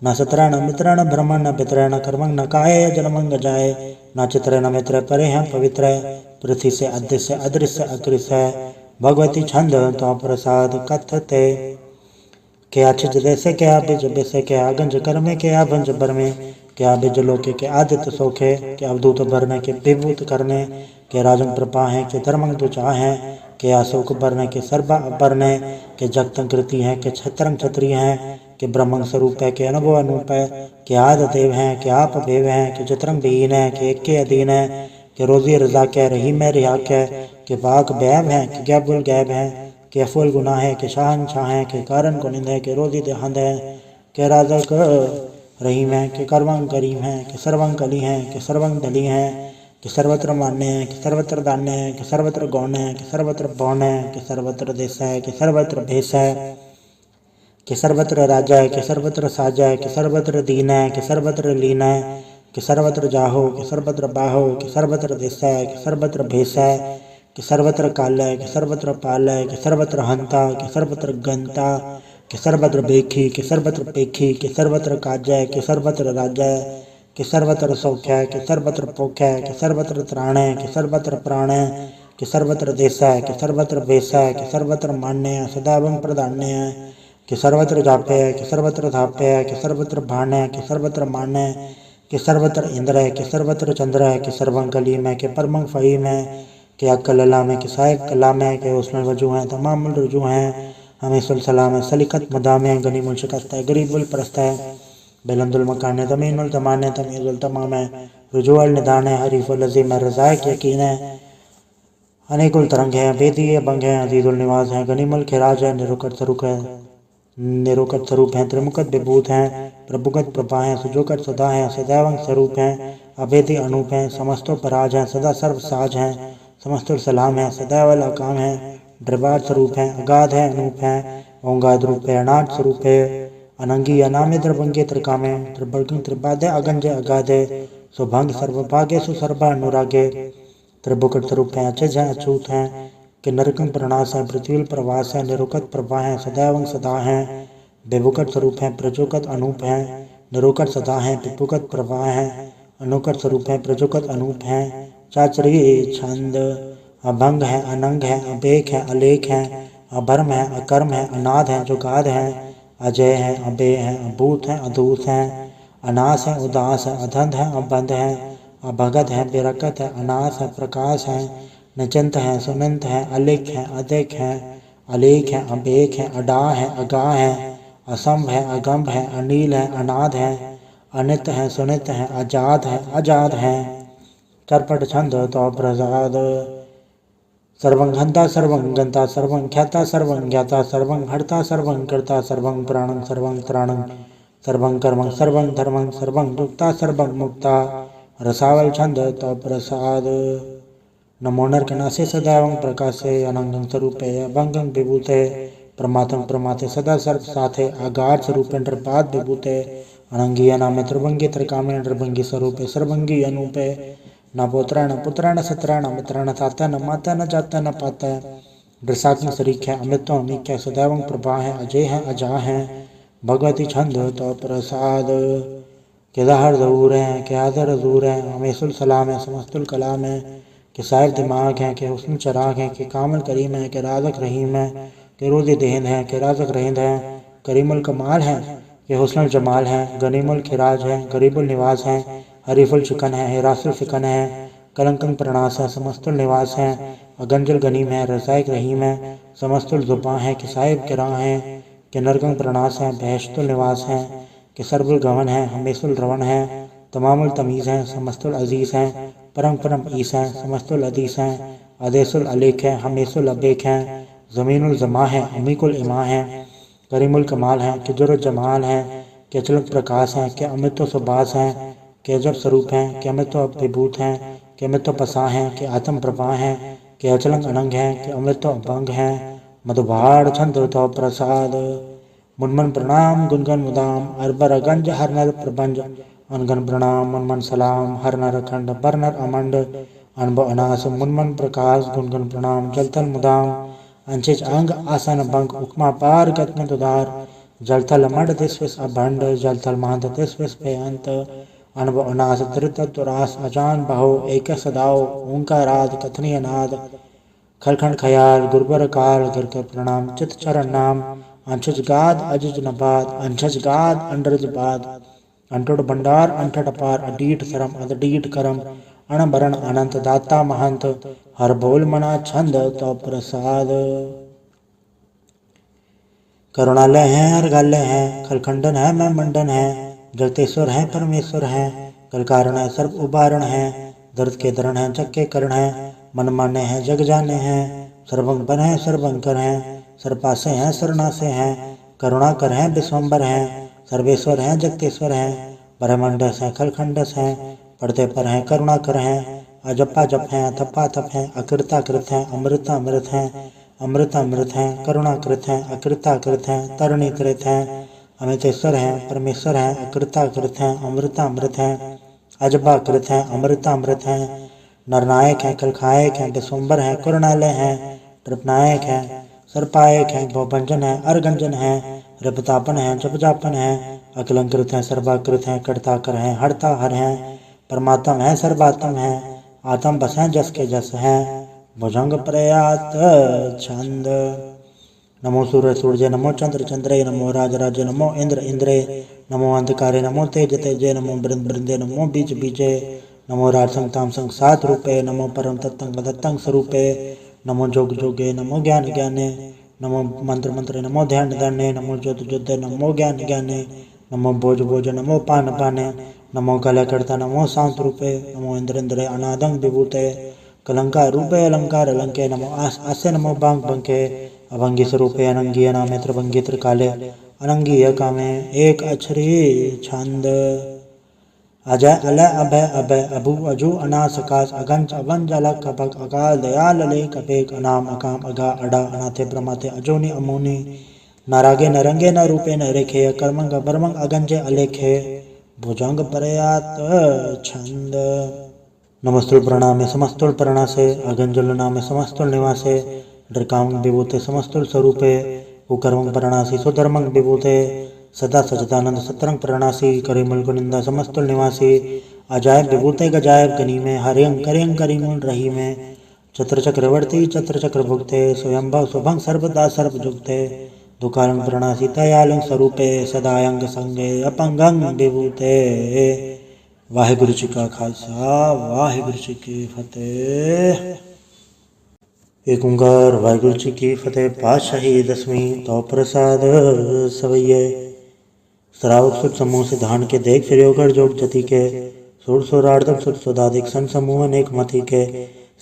न सत्र न मित्र न भ्रम न पित्र न कर्मंग न काय जन्मंग जाय न चित्र न मित्र परे हैं पवित्र पृथ्वी से अदृश्य अदृश्य अकृष्य भगवती छंद तो प्रसाद कथते क्या छिज जैसे क्या बिज बेसे क्या गंज कर में क्या भंज बर में क्या बिज लोके के आदित्य सोखे क्या अवधूत भरने के विभूत करने के राजन प्रपा है के धर्मंग दुचा है के अशोक भरने के सर्वा अपरने के जगतंग कृति है के छत्रंग छत्री हैं के ब्रह्मंग स्वरूप है के अनुभव अनूप है के आद देव हैं के आप देव हैं के चित्रंग विहीन है के एक के अधीन है के रोजी रजा के रही में रिहा के बाग बैब हैं के गैबुल गैब हैं के फुल गुनाह है के शाहन शाह है के कारण कुनिंद है के रोजी देहंद है के राजक रहीम है के कर्वंग करीम है के सर्वंग कली है के सर्वंग दली है कि सर्वत्र मान्य है कि सर्वत्र दान्य है कि सर्वत्र गौण है कि सर्वत्र बौन है कि सर्वत्र देश है कि सर्वत्र भेष है कि सर्वत्र राजा है कि सर्वत्र साजा है कि सर्वत्र दीन है कि सर्वत्र लीन है कि सर्वत्र जाहो कि सर्वत्र बाहो कि सर्वत्र देश है कि सर्वत्र भेष है कि सर्वत्र काल है कि सर्वत्र पाल है कि सर्वत्र हंता कि सर्वत्र गंता कि सर्वत्र बेखी कि सर्वत्र पेखी कि सर्वत्र काज है कि सर्वत्र राजा है कि सर्वत्र सौख्य है कि सर्वत्र पोख्य है कि सर्वत्र त्राण है कि सर्वत्र प्राण है कि सर्वत्र देश है कि सर्वत्र भेष है कि सर्वत्र मान्य है सदावं प्रधान्य है कि सर्वत्र जाप्य है कि सर्वत्र धाप्य है कि सर्वत्र भान है कि सर्वत्र मान है कि सर्वत्र इंद्र है कि सर्वत्र चंद्र है कि सर्वं कलीम है कि परमं फहीम है कि अक्कल अलाम है कि साहिब कलाम है कि उसमें वजू हैं तमाम रुजू हैं हमें सलाम है सलीकत मदाम है गनी मुंशकस्त है गरीबुल परस्त है बेलंदुल मकाने तमीनुल तमाने तमीजुल तमाम रुजुअल निदान है हरीफुल अजीम रज़ाक यकीन है अनेकुल तरंग है बेदी है बंग है अजीजुल निवाज है गनीमुल खिराज है निरुकत स्वरूप है त्रिमुखत विभूत हैं प्रभुगत प्रभा है सुजोकत सदा है सदैवंग स्वरूप हैं अभेदी अनूप हैं समस्तो पराज हैं सदा सर्व साज हैं समस्तुल सलाम है सदैवल अकाम है दरबार स्वरूप है अगाध है अनूप है ओंगाद रूप है अनाथ स्वरूप है अनंगी अनामे द्रभंगे त्रिकामे त्रिभंग त्रिपादे अगंजे अगाधे सुभंग सर्वभागे सुसर्भा अनुरागे त्रिभुकट स्वरूप है अचज है अछूत हैं कि नरकं प्रणास है पृथ्वी प्रवास है निरुकत प्रभा है सदैवं सदा है बेभुकट स्वरूप है प्रजोकत अनूप है निरुकट सदा है विभुकत प्रभा है अनुकट स्वरूप है प्रजोकत अनूप है चाचरी छंद अभंग है अनंग है अबेक है अलेख है अभर्म है अकर्म है अनाद है जुगाद है अजय है अबे है अभूत है अधूत है अनास है उदास है अधंध है अबंध है अभगत है बेरकत है अनास है प्रकाश है नचंत है सुनंत है अलिख है अधिक है अलेख है अबेक है अडा है अगा है असंभ है अगंभ है अनील है अनाद है अनित है सुनित है अजाद है अजाद है चरपट छंद तो प्रसाद सर्वं हंता सर्वं गंता सर्वं ख्याता सर्वं ज्ञाता सर्वं हर्ता सर्वं कर्ता सर्वं प्राणं सर्वं त्राणं सर्वं कर्मं सर्वं धर्मं सर्वं दुक्ता सर्वं मुक्ता रसावल छंद तो प्रसाद नमो नरकनासे सदैवं प्रकाशे अनंगं स्वरूपे अभंगं विभूते प्रमातं प्रमाते सदा सर्व साथे आगार स्वरूपे नृपाद विभूते अनंगी अनामे त्रिभंगी त्रिकामे नृभंगी स्वरूपे सर्वंगी अनूपे न पोत्रा न पुत्रा न सत्रा न मित्रा न ताता न माता न जाता न पाता दृसात्म सरीख है अमृतो अमीक है सदैवं प्रभा है अजय है अजा है भगवती छंद तो प्रसाद केदार जरूर है के आदर हजूर है हमेशुल सलाम है समस्तुल कलाम है के साहिब दिमाग है के हुस्न चराग है के कामल करीम है के राजक रहीम है के रोज़ देंद है के राजक रहेंद है करीमुल कमाल है के हुस्नुल जमाल है गनीमुल खिराज है गरीबुल निवास है हरीफुल शिकन है हिरासुल फिकन है कलंकन प्रणास है समस्तुल निवास है अगंजल गनीम है रसायक रहीम है समस्तुल जुबां है कि साहिब किरा है कि नरगंग प्रणास है बहशतुल निवास है कि सर्वुल गवन है हमेशुल रवन है तमामुल तमीज़ है समस्तुल अजीज़ है परम परम ईस है समस्तुल अदीस है अदेसुल अलेख है हमेशुल अबेक है ज़मीनुल जमा है अमीकुल इमा है करीमुल कमाल है कि जुर जमाल है कि अचलक प्रकाश है कि अमृतो सुबास है कि अजब स्वरूप है कि अमृतो विभूत है कि अमृतो पसा है कि आत्म प्रभा है कि अचलंग अनंग है कि अमृतो अभंग है मधुभाड़ छंद तो प्रसाद मुनमन प्रणाम गुनगन मुदाम अरबर अगंज हर नर प्रबंज अनगन प्रणाम मुनमन सलाम हर नर खंड बर नर अमंड अनब अनास मुनमन प्रकाश गुनगन प्रणाम जलतल मुदाम अंचिच अंग आसन बंक उपमा पार गत्न दुदार जलथल मड दिस्विस अभंड जलथल महंत दिस्विस पे अंत अनब अनास धृत तुरास अजान बहो एक सदाओ ओंकाराद कथनी अनाद खलखंड खयाल गुरबर काल गिरकर प्रणाम चित चरण नाम अंशज गाद अजज नबाद अंशज गाद अंडरज बाद अंटोड भंडार अंठट अपार अडीठ सरम अदडीठ करम अणबरण अनंत दाता महंत हर बोल मना छंद तो प्रसाद करुणालय है अर्घालय है खलखंडन है मैं मंडन है जगतेश्वर है परमेश्वर है कल कारण है सर्व उबारण है दर्द के दरण है जग के करण है मन माने हैं जग जाने हैं सर्वंग बन है सर्वंकर हैं सर्पासे हैं सरनासे हैं करुणा कर हैं विश्वम्बर हैं सर्वेश्वर हैं जगतेश्वर हैं ब्रह्मंडस हैं खलखंडस हैं पढ़ते पर हैं करुणा कर हैं अजपा जप हैं थप्पा थप हैं अकृता कृत हैं अमृता अमृत हैं अमृता अमृत हैं करुणा कृत हैं अकृता कृत हैं तरुणी कृत हैं अमितेश्वर हैं परमेश्वर हैं अकृता कृत हैं अमृता अमृत हैं अजबा कृत हैं अमृता अमृत हैं नरनायक हैं कलखायक हैं विश्वम्बर हैं करुणालय हैं ट्रपनायक हैं सर्पायक हैं भवभंजन है अर्गंजन है रपतापन है जपजापन है अकलंकृत है सर्वाकृत है कर्ताकर है हरता हर है परमात्म है सर्वात्म है आत्म बस है जस के जस है भुजंग प्रयात छंद नमो सूर्य सूर्य नमो चंद्र चंद्रे नमो राज राजे नमो इंद्र इंद्रे नमो अंधकारे नमो तेज तेजे नमो बृंद बृंदे नमो बीज बीजे नमो राजसंग तामसंग सात रूपे नमो परम तत्तंग तत्तंग स्वरूपे नमो जोग जोगे नमो ज्ञान ज्ञाने नमो मंत्र मंत्रे नमो ध्यान ध्याने नमो ज्योत ज्योते नमो ज्ञान ज्ञाने नमो भोज भोज नमो पान पाने, नमो कलकर्ता नमो सांत रूपे, नमो इंद्रेन्द्र अनादं विभूते, कलंकार रूपे अलंकार अलंके, नमो आस्य नमो बांग बंके, अभंगी स्वरूपे अनंगी अनामे त्रिभंगी त्रिकाले, अनंगी कामे एक अक्षरी छंद, अजय अलय अभय अभय अभु अजु अनास अकाश अगंज अवंज अलक अभक अकाल दयाल अलेख अपेक अनाम अकाम अगा अडा अनाथे प्रमाथे अजोनि अमोनि, नारागे नरंगे न रूपे न रेखे, कर्मंग बर्मंग अगंजे अलेखे, भुजंग परयात छंद। नमस्तुल प्रणामे समस्तुल प्रणासे, अगंजुल नामे समस्तुल निवासे, ड्रकांग विभूते समस्तुल स्वरूपे, कुकर्मंग प्रणासी सुधर्मंग विभूते, सदा सचिदानंद सतरंग प्रणासी, करिमुल कुनिंदा समस्तुल निवासी, अजायब विभूते गजायब गनी में, हरियंग करियंग करिमुल रही में, चत्र चक्रवर्ती चत्र चक्र भुगते, स्वयंभव शुभंग सर्वदा सर्व जुगते, दुकालंग प्रणासी दयालंग स्वरूपे, सदायंग संगे अपंगंग विभूते। वाहिगुरु जी का खालसा वाहिगुरु जी की फतेह। एक ओंकार वाहिगुरु जी की फतेह। पातशाही दसवीं तो प्रसाद सवैये, श्रावक सुत समूह से धान के देख फिर योगढ़ जोग जति के, सुर सुरार्धम सुत सुदाधिक सन समूह अनेक मति के,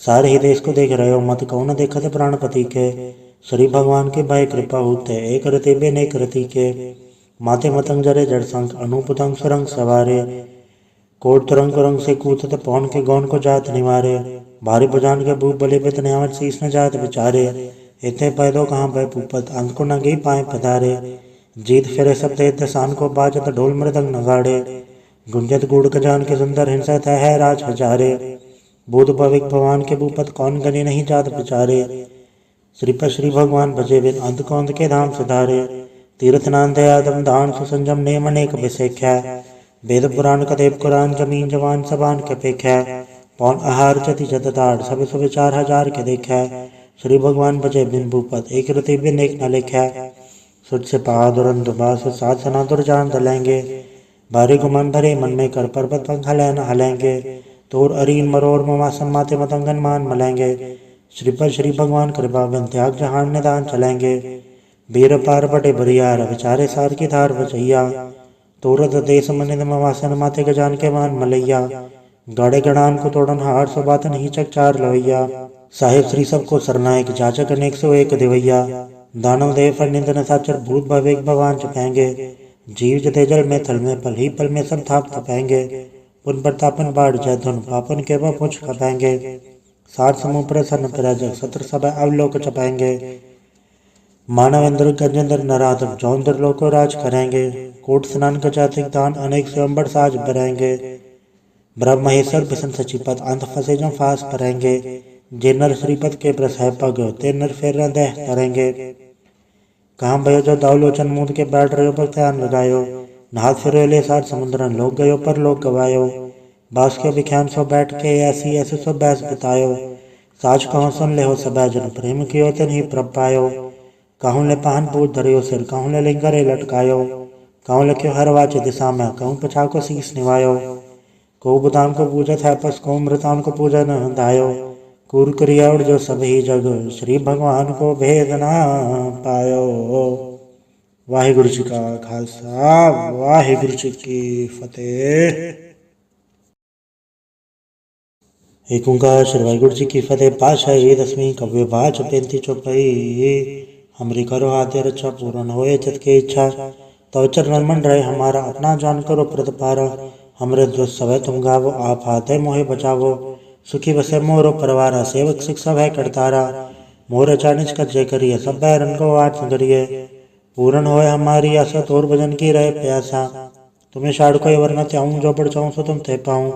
सारे ही देश को देख रहे हो मत कौन देखत प्राणपति के, श्री भगवान के भाई कृपा होते एक रति बे नेक रति के, माथे मतंग जरे जड़ संख अनुपुतंग सुरंग सवारे, कोट तुरंग कुरंग से कूथत पौन के गौन को जात निवारे, भारी भुजान के भूप बले बित न्यावत शीस न जात बिचारे, इतने पैदो कहाँ भय भूपत अंत को न गई पाए पधारे, जीत फिरे सब तेज दसान को बाजत ढोल मृदंग नगाड़े, गुंजत गुड़ गजान के सुंदर हिंसत है राज हजारे, बुध भविक भगवान के भूपत कौन गने नहीं जात बिचारे, श्रीपद श्री भगवान भजे बिन अंत कौंद के धाम सुधारे, तीर्थ नान दयादम दान सुसंजम नेम अनेक बिसेख्या, वेद पुराण कदेव कुरान जमीन जवान सबान के पेख्या, पौन आहार जति जतदार सब सु विचार हजार के देखा, श्री भगवान भजे बिन भूपत एक रति बिन एक न लिखा, सुच से पहादुरन दुबास सात सना दुर्जान दलेंगे, भारी गुमान भरे मन में कर पर्वत पंख हलै न हलेंगे, तोर अरीन मरोर मवासन माते मतंगन मान मलेंगे, श्रीपद श्री भगवान कृपा बिन त्याग जहान निदान चलेंगे, बीर पार बटे बरियार विचारे सार की धार बचैया, तोरत देश मनिद मवासन माते गजान के मान मलैया, गाड़े गणान को तोड़न हार सो बात नहीं चकचार लवैया, साहिब श्री सबको सरनायक जाचक अनेक सो एक दिवैया, दानव देव पर निंदन साचर भूत भवेक भगवान चपेंगे, जीव जते जल में थल में पल ही पल में सब थाप थपेंगे, पुन प्रतापन बाढ़ जय धुन पापन के वह पुछ खपेंगे, सात समूह प्रसन्न प्रजक सत्र सब अवलोक चपेंगे, मानव इंद्र गजेंद्र नराधम जौंद्र लोको राज करेंगे, कोट स्नान गजातिक दान अनेक स्वयंबर साज बरेंगे, ब्रह्म महेश्वर बिसन सचिपत अंत फंसे जो फास परेंगे, जे नर श्रीपद के प्रसह पग ते नर फेर दह करेंगे, कहाँ भयो जो दावलोचन मूंद के बैठ रहे पर ध्यान लगायो, नाथ फिर ले सात समुद्रन लोग गयो पर लोग गवायो, बास के विख्यान सो बैठ के ऐसी ऐसे सो बैस बितायो, साज कहो सुन ले हो सब जन प्रेम कियो तन ही प्रभ पायो, कहूँ ले पाहन पूज धरियो सिर कहूँ ले लिंगरे लटकायो, कहूँ लख्यो हर वाच दिशा में कहूँ पछा को शीस निवायो, को बुदान को पूजत है पस को मृतान को पूजन दायो, कूर क्रिया जो सब ही जग श्री भगवान को भेद ना पायो। वाहिगुरु जी का खालसा वाहिगुरु जी की फतेह। एक ओंकार श्री वाहिगुरु जी की फतेह। पातशाही दसवीं कव्य बाच 35 चौपाई। हमरी करो हाथे रक्षा पूर्ण होए चित की इच्छा, तो चरण मन रहे हमारा अपना जान करो प्रतिपारा, हमरे जो सवै तुम गावो आप हाथे मोहे बचावो, सुखी बसे मोरो परवारा सेवक शिक्षा भय करतारा, मोर अचानिच कर जय करिए सब बैरन को आठ करिए, पूर्ण होए हमारी आशा तोर भजन की रहे प्यासा, तुम्हें शाड़ को वरना चाहूँ जो बढ़ चाहूँ सो तुम थे पाऊँ,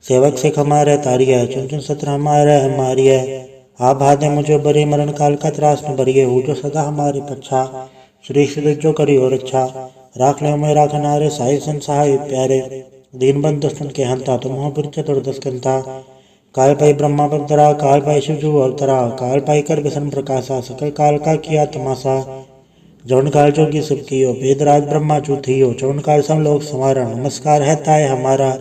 सेवक सिख हमारे तारिय चुन चुन सत्र हमारे हमारी है, आप भादे मुझे बरी मरण काल का त्रास न बरिए, हो जो सदा हमारी पच्छा, श्री श्री जो करी और अच्छा, राख ले मैं राखनारे साहि संसहाय प्यारे, दीन बंद दुष्टन के हंता तुम हो पुर चतुर्दश कंता, काल पाई ब्रह्मा बदरा काल पाई शिवजू अवतरा, काल पाई कर बिसन प्रकाशा सकल काल का किया तमाशा, जौन काल जोगी सब कियो वेदराज ब्रह्मा चूथियो, जौन काल सब लोग समारा नमस्कार है ताय हमारा,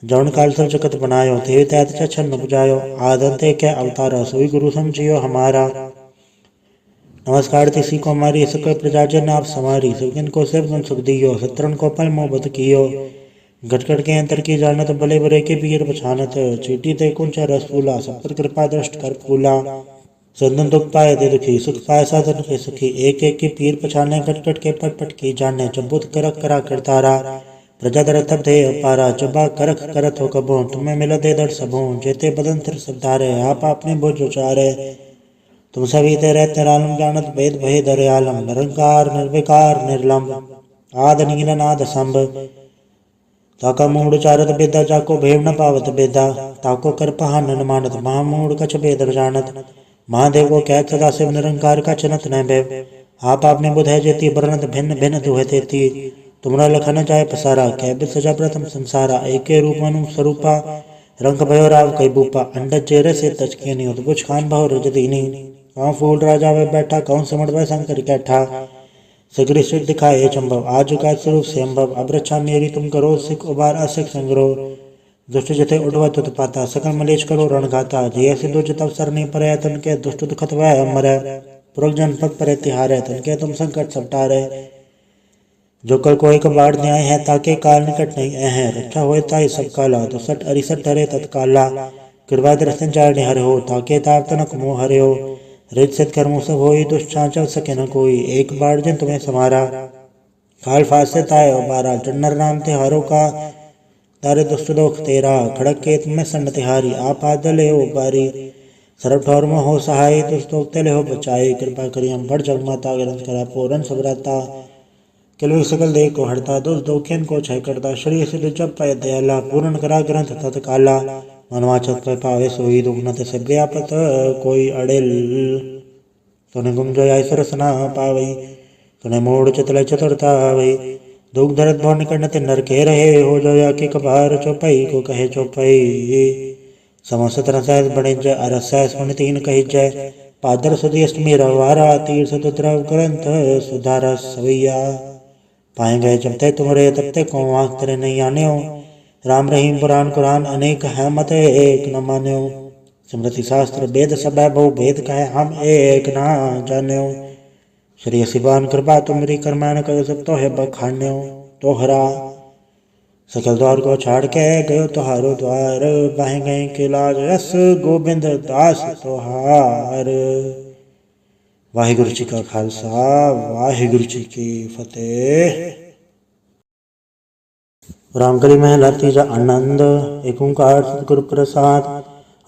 जौन काल सब जगत बनायो देव तैत छन्न बुझायो, आदंते के अवतारा सोई गुरु समझियो हमारा, नमस्कार तिसी को हमारी सकल प्रजाजन आप समारी सुखिन को सब गुण सुख दियो सत्रन को पल मोहब्बत कियो गटगट के अंतर की जानत भले बुरे के पीर पछानत चीटी ते कुंच रसूला सब पर कृपा दृष्ट कर फूला संदन दुख पाए दे दुखी सुख पाए साधन के सुखी एक एक की पीर पछाने गटगट के पट पट की जाने चबुत करक करा करतारा प्रजा दर तब दे अपारा चबा करख करत हो कबो तुम्हें मिल दे दर सबो जेते बदन तिर सबधारे आप अपने बोझ उचारे तुम सभी ते रहते रालम जानत भेद भय दरयालम निरंकार निर्विकार निर्लंब आद नील नाद संभ ताका मूड चारत बेदा जाको भेव न पावत बेदा ताको कर पहान न मानत महामूड कछ बेदर जानत महादेव को कहत सदा शिव निरंकार का चनत न भय आप आपने बुध है जेती वर्णत भिन्न भिन्न दुहे तेती तुमरा लखन जाय पसारा कैबिल सजा प्रथम संसारा एके रूप मनु स्वरूपा रंग भयो राव कई बूपा अंडज चेहरे से तचकिनी उद्भुज खान भाव रजदीनी कौन फूल राजा वे बैठा कौन समझ वह शंकर कैठा सगरी सिख दिखाए चंबव आज का स्वरूप से अम्बव अब रक्षा मेरी तुम करो सिख उबार असिख संग्रोह दुष्ट जथे उड़वा तुत पाता सकल मलेश करो रण घाता जय सिद्धो जत अवसर नहीं परे तन के दुष्ट दुखत वह अमर पुरख जन पद परे तिहारे तन के तुम संकट सपटारे जो कल कोई कबाड़ न्याय है ताके काल निकट नहीं है रक्षा होए ताई सब काला तो सट अरिसट हरे तत्काला कृपा दर्शन जाय हरे हो ताके ताप तनक मोह हरे हो रित सिद्ध कर्मों सब होई दुष्ट चल सके न कोई एक बार जन तुम्हें समारा काल फास से ताय बारा चन्नर नाम ते हारो का तारे दुष्ट दोख तेरा खड़क के तुम्हें सन्न तिहारी आप आदले हो बारी सरब ठौर में हो सहाय दुष्टोक तले हो बचाए कृपा करी हम बड़ जगमाता ग्रंथ करा पूरन सबराता किलो सकल देह को हड़ता दुष्ट दोखियन को क्षय करता शरीर से जब पाए दयाला पूर्ण करा ग्रंथ तत्काला मनवाचत पर पावे सोई दुख न ते सब आपत कोई अड़ेल तूने गुम जो आई सरसना पावई तूने मोड़ चतले चतुरता वही दुख दर्द भव निकट ते नर के रहे हो जो या की कबार चौपाई को कहे चौपाई समस्त रसायस बड़े जय अरसायस पुण्य तीन कही जय पादर सुधी अष्टमी रवारा तीर्थ द्रव ग्रंथ सुधारा सवैया पाए गए जब ते तुमरे तब ते को आँख तेरे नहीं आने हो राम रहीम पुराण कुरान अनेक है मत एक न माने हो स्मृति शास्त्र वेद सब बहु भेद कहे हम एक ना जाने हो श्री शिवान कृपा तुमरी कर्मान कर सब तो है बखान्यो तोहरा सकल द्वार को छाड़ के गयो तोहारो द्वार बह गए के लाज रस गोविंद दास तोहार वाहिगुरु जी का खालसा वाहिगुरु जी की फतेह। रामकली महला तीजा आनंद एक ओंकार सतगुरु प्रसाद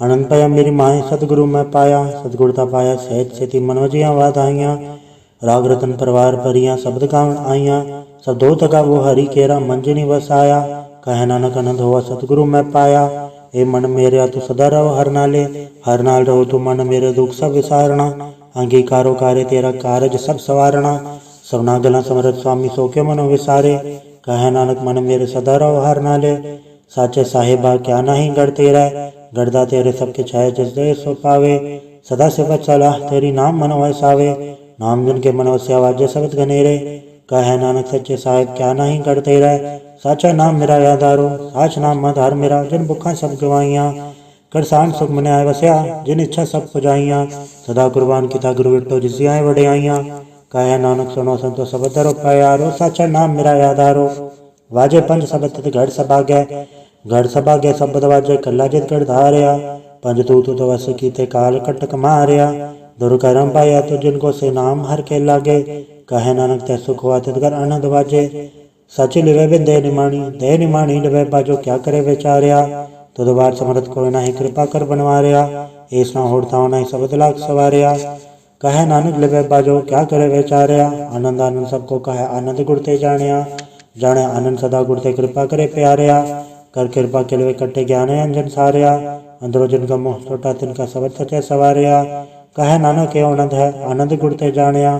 आनंद पाया मेरी माए सतगुरु मैं पाया सतगुरता पाया सहज सेती मनोजियाँ वाधाइयाँ राग रतन परिवार परियां शब्द गावन आइयां सब दो तका वो हरि केरा मंजनी वसाया कह नानक आनंद हुआ सतगुरु मैं पाया ए मन मेरे तू सदा रहो हर नाल रहो तू मन मेरे दुख सब विसारणा अंगीकारो कार्य तेरा कारज सब सवारणा सबना गला समरथ स्वामी सो के मनो विसारे कह नानक मन मेरे सदा रहो हर नाले साचे साहिबा क्या नहीं गढ़ तेरा गढ़दा तेरे सबके छाए जिस दे सो पावे सदा से बचला तेरी नाम मनो वैसावे नाम जन के मन वस्या वाज्य शब्द घनेरे कह नानक सच्चे साहिब क्या नहीं करते रह साचा नाम मेरा यादारो साच नाम मधार मेरा जिन बुखा सब गवाइयाँ कर सांड सुख मन आए वस्या जिन इच्छा सब पुजाइयाँ सदा कुर्बान की था गुरु विटो जिसी आए बड़े आइयाँ कह नानक सुनो संतो सब दरो प्यारो साचा नाम मेरा यादारो वाजे पंच सब तत घड़ सभा गए शब्द वाजे कला जित गढ़ धारिया पंज तू तो वस की ते काल कटक मारिया दुर्कर्म पाया तो जिनको से नाम हर के लागे कहे नानक ते सुख हुआ तितकर आनंद वाजे सच लिवे बिन दे निमाणी लिवे बाजो क्या करे बेचारिया तो दोबार समरथ कोई नाही कृपा कर बनवारिया ऐस ना होड़ता नहीं शब्द लाख सवारिया कहे नानक लिवे बाजो क्या करे बेचारिया आनंद आनंद सबको कहे आनंद गुड़ते जाने आनंद सदा गुड़ते कृपा करे प्यारिया कर कृपा के लिए कट्टे ज्ञान अंजन सारिया अंदरो जिनका मोह छोटा तिनका शब्द सचे सवारिया कहे नानक के आनंद है आनंद गुड़ते जानिया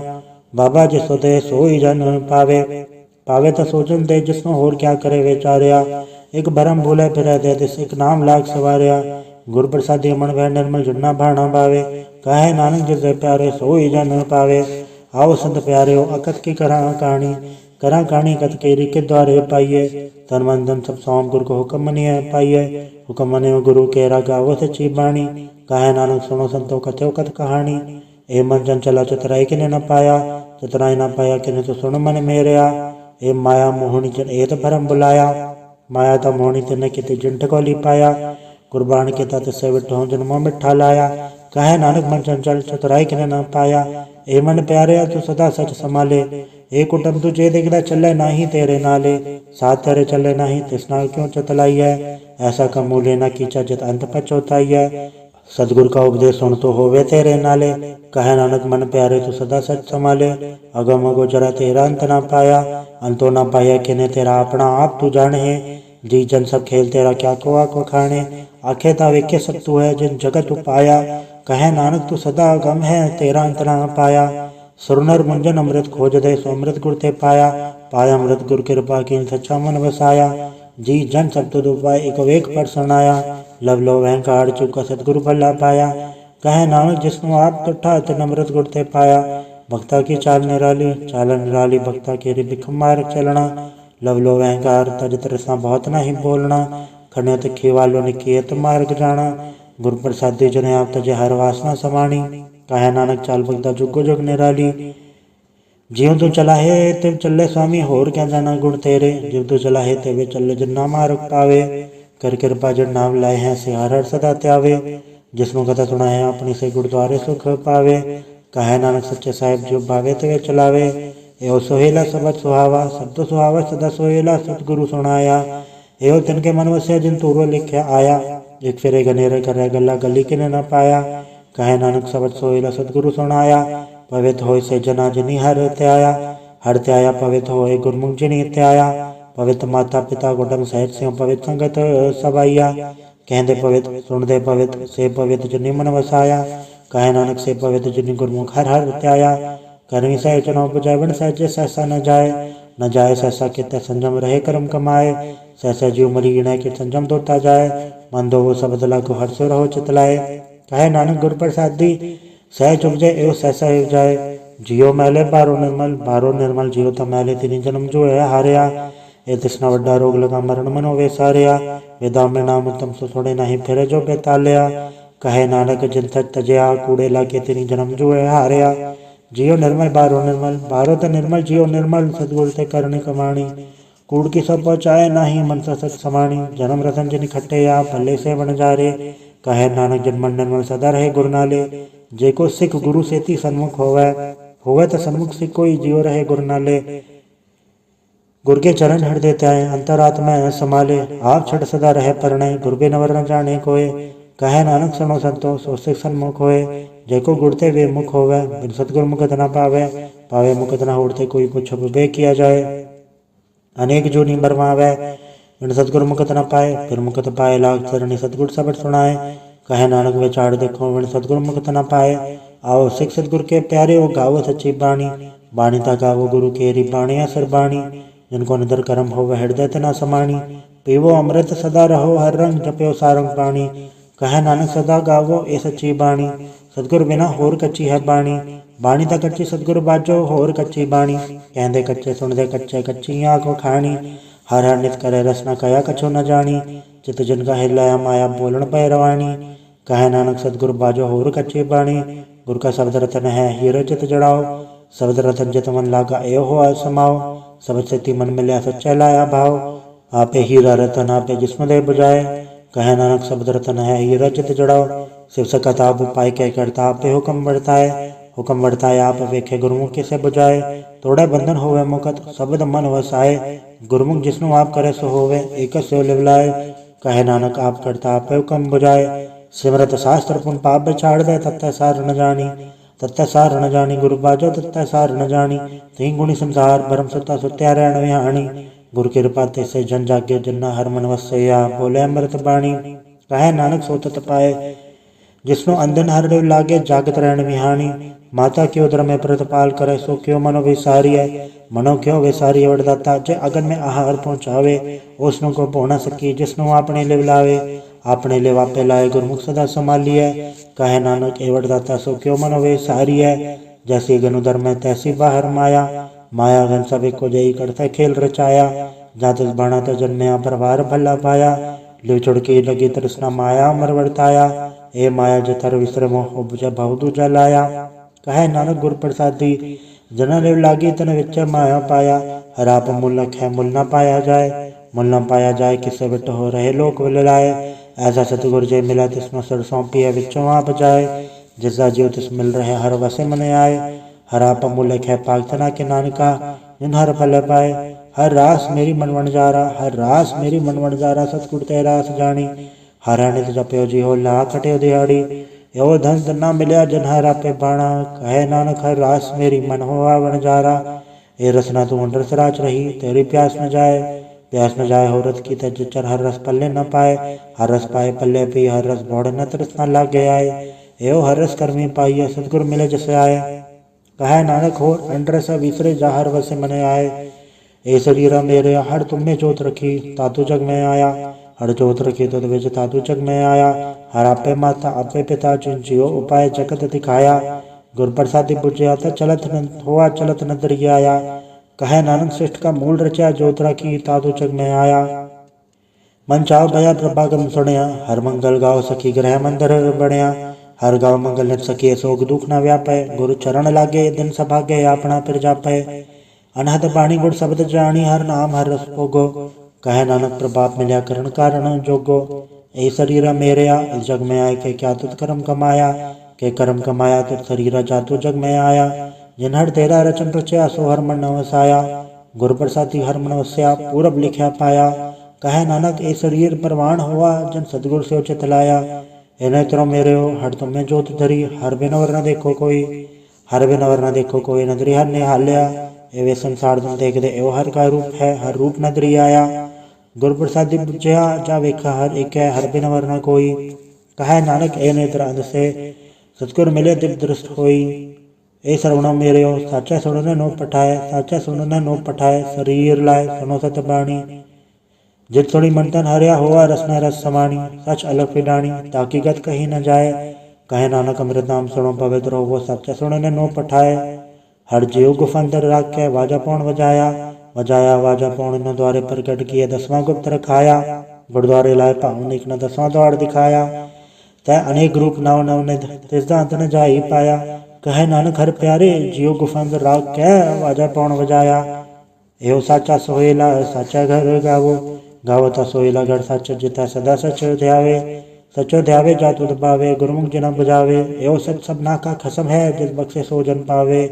बाबा जिसो दे सोई जन पावे तो सोजन दे जिसनो होर क्या करे बेचारिया एक भरम भूले फिर दे दिस एक नाम लाग सवारिया गुरु प्रसादी मन वह निर्मल जुन्ना भाणा पावे कहे नानक जिसे प्यारे सोई जन पावे आओ संत प्यारे हो अकत की करा कहानी कत केरी के द्वारे पाइये तन मन धन सब सौंप गुरु को हुक्म मनिए पाइये हुक्म मनियो गुरु के रागा वो सच्ची बाणी कहे नानक सुनो संतो कथो कथ कहानी ए मन चंचला चतुराई किने न पाया, चतुराई न पाया किने तो सुन मन मेरया। ए माया मोहनी जन एत भरम बुलाया, माया तो मोहनी तिने किते जिंट को ली पाया। कुर्बान के तत् से विठो जन्मों मिठा लाया, कहे नानक मन चंचल चतुराई किने न पाया। ए मन प्यारे तू सदा सच संभाले, ए कुटुम तुझे देखदा चले नाही तेरे नाले। साथ तेरे चले नाही तिसना क्यों चतलाई है, ऐसा कमूले न कीचा जित अंत पछोताई है। सतगुर का उपदेश सुन तो होवे तेरे नाले, कहे नानक मन प्यारे तू सदा सच संभाले। अगम गोचरा तेरा अंत ना पाया, अंतो ना पाया किने तेरा अपना आप तू जाने है। जी जन सब खेल तेरा क्या को खाने, आखे ता वेखे सब तू है जिन जगत पाया। कहे नानक तू सदा अगम है तेरा अंत ना पाया। सुरनर मुंजन अमृत खोज दे सो अमृत गुर ते पाया, पाया अमृत गुर कृपा की सच्चा मन वसाया। जी जन सब तुद उपाय एक वेक पर सुनाया, लव लो अहंकार चुका सतगुरु भला पाया। कहे नानक जिसनु आप तुठा तिन अमृत गुर ते पाया। भक्ता की चाल निराली चालन निराली, भक्ता के बिख मार्ग चलना। लव लो अहंकार तज तृष्णा बहुत नहीं बोलना, खण्य तिखी वालों ने कियत मार्ग जाना। गुर प्रसादी जने आप तजे हर वासना समानी, कहे नानक चाल भगता जुगो जुग निराली। ज्यों तू चला है तिव चले स्वामी होर क्या जाना गुण तेरे, ज्यों तू चला है तिव चले जिन्ना मार्ग पावे। कर कृपा जिन नाम लाए हैं से हर सदा त्यावे, जिसनु कथा सुना है अपनी से गुरुद्वारे सुख पावे। कहे नानक सच्चे साहिब जो भावे तिवे चलावे, एहो सोहेला सबद सुहावा शब्द सुहावा सदा सोहेला सतगुरु सुनाया। एहो तिनके मन वसे जिन तूरो लिख्या आया, एक फिरे गनेरे करे गला गली किने न पाया। कहे नानक सबद सोहेला सतगुरु सुनाया, पवित्र होय से जना जिनी हर त्याया। हर त्याया पवित्र होय गुरमुख जिनी त्याया, पवित्र माता पिता कुटुम सहित से पवित्र संगत सबाइया। कहते पवित्र सुन दे पवित्र से पवित्र जिनी मन वसाया, कहे नानक से पवित्र जिनी गुरमुख हर हर त्याया। करमी सह चुनाव बुझाए बन सहजे सहसा न जाए सहसा कित संजम रहे कर्म कमाए। सहसा जीव मरी गिनाए कि संजम दोता जाए, मन दो वो शब्द लागो हर्ष रहो चितलाए। कहे नानक गुर प्रसादी सहज उपजे एवं सहसा हो जाए। जियो मैले बारो निर्मल जियो तो मैले तिनी जन्म जो है हारिया। ए तृष्णा वड्डा रोग लगा मरण मनो वे सारिया, वेदा में नाम उत्तम सो थोड़े नहीं फिर जो बेतालिया। कहे नानक जिन सच तजया कूड़े लाके तिनी जन्म जो है हारिया। जियो निर्मल बारो तो निर्मल जियो निर्मल, सतगुरु ते करनी कमाणी। कूड़ की सब पहुँचाए नाही मन सा सच समाणी, जन्म रतन जिन खट्टे या भले से बन जा रे। कहे नानक जन मन निर्मल सदा रहे गुरु नाले, जेको सिख गुरु सेती सन्मुख होवे तो सन्मुख सिख कोई जियो रहे गुरु नाले। गुर के चरण हृदय त्याय अंतरात्मा संभाले, आप छठ सदा रहे परणे गुर बिन वर न जाने कोय। कहे नानक सुनो संतो सो सिख सन्मुख होए, जेको गुड़ते वे मुख होवे बिन सतगुर मुकत न पावे मुकत न होड़ते कोई पूछो बे किया जाए। अनेक जोनी बरमावे बिन सतगुर मुकत न पाए, फिर मुकत पाए लाग सरणी सतगुर सबट सुनाए। कहे नानक विचार देखो बिन सतगुर मुकत न पाए, आओ सिख सतगुर के प्यारे हो गावो सच्ची बाणी। बाणी ता गावो गुरु केरी बाणी असर बाणी, जिनको निदर कर्म हो वह हृदय तना समाणी। पीवो अमृत सदा रहो हर रंग जप्यो सारंग पाणी, कहे नानक सदा गावो ए सच्ची बाणी। सतगुर बिना होर कच्ची है बाणी, बाणी ता कच्ची सतगुर बाजो होर कच्ची बाणी। कहते कच्चे सुनते कच्चे कच्ची आँख खाणी, हर हर नित करे रसना कया कछो न जानी। चित जिनका हिलाया माया बोलन पै रवाणी, कहे नानक सतगुर बाजो होर कच्ची बाणी। गुर का शब्द रतन है हीरो चित जड़ाओ, शब्द रतन जित मन लागा ए हो समाओ। सब स्थिति मन मिलया सच्चा लाया भाव, आपे हीरा रतन आपे जिस्म दे बुझाए। कहे नानक शब्द रतन है हीरा चित जड़ाओ, शिव सकत आप उपाय कह करता आपे हुक्म बढ़ता है आप वेखे गुरुमुख किसे बुझाए। तोड़े बंधन होवे मुकत शब्द मन वसाए, गुरुमुख जिसनु आप करे सो होवे एक से लिवलाए। कहे नानक आप करता आपे हुक्म बुझाए, सिमरत शास्त्र पुन पाप बिछाड़ दे तत्त सार न जानी। गुरु बाजो तत्त सार न जानी, तीन गुणी संसार भरम सत्ता सुत्या रहन विहाणी। गुरु कृपा ते से जन जागे जन्ना हर मन वसैया, बोले अमृत बाणी। कहे नानक सो तत पाए जिसनो अंधन हर देव लागे जागत रहन विहाणी। माता के उदर में प्रतिपाल करे सो क्यों मनो विसारिय, मनो क्यों विसारिय वरदाता जे अगन में आहार पहुँचावे। उसनो को पहुँच सकी जिसनो आपने लिव लावे, आपने ले वापे लाए गुरमुख सदा संभालिय। कहे नानक ए वरदाता सो क्यों मनो विसारिय, जैसी गन उदर में तैसी बाहर माया। माया गन सब को जई करते खेल रचाया, जात बाणा तो जन्मया परवार भला पाया। लिव चुड़की लगी तृष्णा माया अमर वर्ताया, ए माया जतर विश्रम उपज बहु दूजा लाया। कहे नानक गुर प्रसादी। जना लिव लागी तन विच माया पाया, हर आप मुल लखै मुल न पाया जाए। मुल न पाया जाए किसे विट हो रहे लोक विल लाए। ऐसा सतगुर जे मिला तिसनो सर सौंपिया विचों आप जाए। जिसका जीव तिस मिल रहे हर वसे मन आए। हर आप मुल लखै पागतना के नानका, जिन हर फल पाए। हर रास मेरी मन वणजारा, हर रास मेरी मन वणजारा, सतगुर ते रास जानी। हर नित जप्यो जी हो ला खटियो दिहाड़ी। यो धन न मिलिया जन हर आपे बाणा, कहे नानक हर रास मेरी मन होआ वणजारा। ए रसना तू रस राच रही, तेरी प्यास न जाए। प्यास न जाए हो रत की तज चर, हर रस पल्ले न पाए। हर रस पाए पल्ले पी, हर रस भोड़ न तरस न लागे आए। एहो हर रस कर्मी पाइए, सतगुर मिले जस आए। कहे नानक हो अंडरस विसरे जा हर वसे मन आए। ए शरीरा मेरे हर तुम में जोत रखी, तातु जग में आया। हर जोत रखी तुद विच तातु जग में आया। हर आपे माता आपे पिता, जिन जियो उपाय जगत दिखाया। गुर प्रसादी बुझिया त चलत न होआ चलत न दरियाया। कहे नानक श्रेष्ठ का मूल रचा, जोत रखी तातु जग में आया। मन चाव भया प्रभागम सुनया, हर मंगल गाओ सखी ग्रह मंदिर बनया। हर गाँव मंगल नित सखी, सोग दुख न व्यापै। गुरु चरण लागे दिन सभागे, अपना फिर जापै। अनहद बाणी गुण शब्द जानी, हर नाम हर रस भोगो। कहे नानक प्रभाव मिल्या करण कारण जोगो। ए शरीरा मेरेया इस जग में आए, के क्या तुत कर्म कमाया। के कर्म कमाया तुत शरीरा जातु जग में आया। जिन हर तेरा रचन रचया, सो हर मन न वसाया। गुर प्रसादी हर मन वस्या, पूरब लिखया पाया। कहे नानक ए शरीर परवान हुआ, जन सतगुर से चित लाया। ए नेत्रों मेरे हो हर तुम में जोत धरी, हर बिन वर न देखो कोई। हर बिन वर न देखो कोई, नदरी हर निहाल्या। एवे संसार तुम देख दे, एवं हर का रूप है, हर रूप नदरी आया। गुर प्रसादी बुझया जा वेखा हर एक है, हर बिन वर न कोई। कहे नानक ए नेत्र अंध से, सतगुर मिले दिव्य दृष्ट होई। ए श्रवणों मेरे हो साचा सुनने नो पठाए, साचा सुनने नो पठाए। शरीर लाए सुनो सत बाणी, जित सुनी मन तन हरिया हुआ रसना रस समानी। सच अलग पिडानी, ताकि गत कहीं न जाए। कहे नानक अमृत नाम सुनो पवित्र हो, वो साचा सुनने नो पठाए। हर जीव गुफ अंदर राख्य, वाजा पौन वजाया। वजाया वाजा पौन न द्वारे प्रकट किए, दसवां गुप्त रखाया। गुरुद्वारे लाए पावन एक न दसवां द्वार दिखाया। तय अनेक रूप नव नव ने, तिस दांत न जा ही पाया। कहे नानक हर प्यारे, जियो गुफ अंदर राख्य, वाजा पौन वजाया। एहो साचा सोहेला साचा घर गावो, गावो ता सोहेला घर सच, जिता सदा सच ध्यावे। सचो ध्यावे जातु दबावे, गुरमुख जना बुझावे। एहो सच सबना का खसम है, जिस बख्शे सो जन पावे।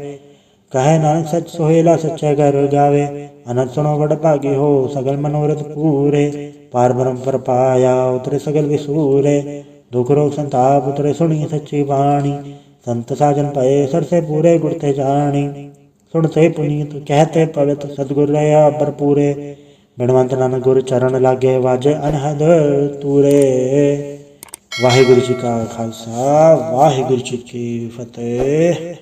कहे नानक सच सोहेला सच्चा घर गावे। अनंत सुनो बड़ भागी हो, सगल मनोरथ पूरे। पार ब्रह्म पर पाया, उतरे सगल विसूरे। दुख रोग संताप उतरे, सुनी सच्ची वाणी। संत साजन पए सर से पूरे, गुरते जानी। सुनते पुनीत कहते पवित्र, सतगुर रहा भरपूरे। बिनवंत नानक गुर चरण लागे, वाजे अनहद तूरे। वाहिगुरु जी का खालसा, वाहिगुरु जी की फतेह।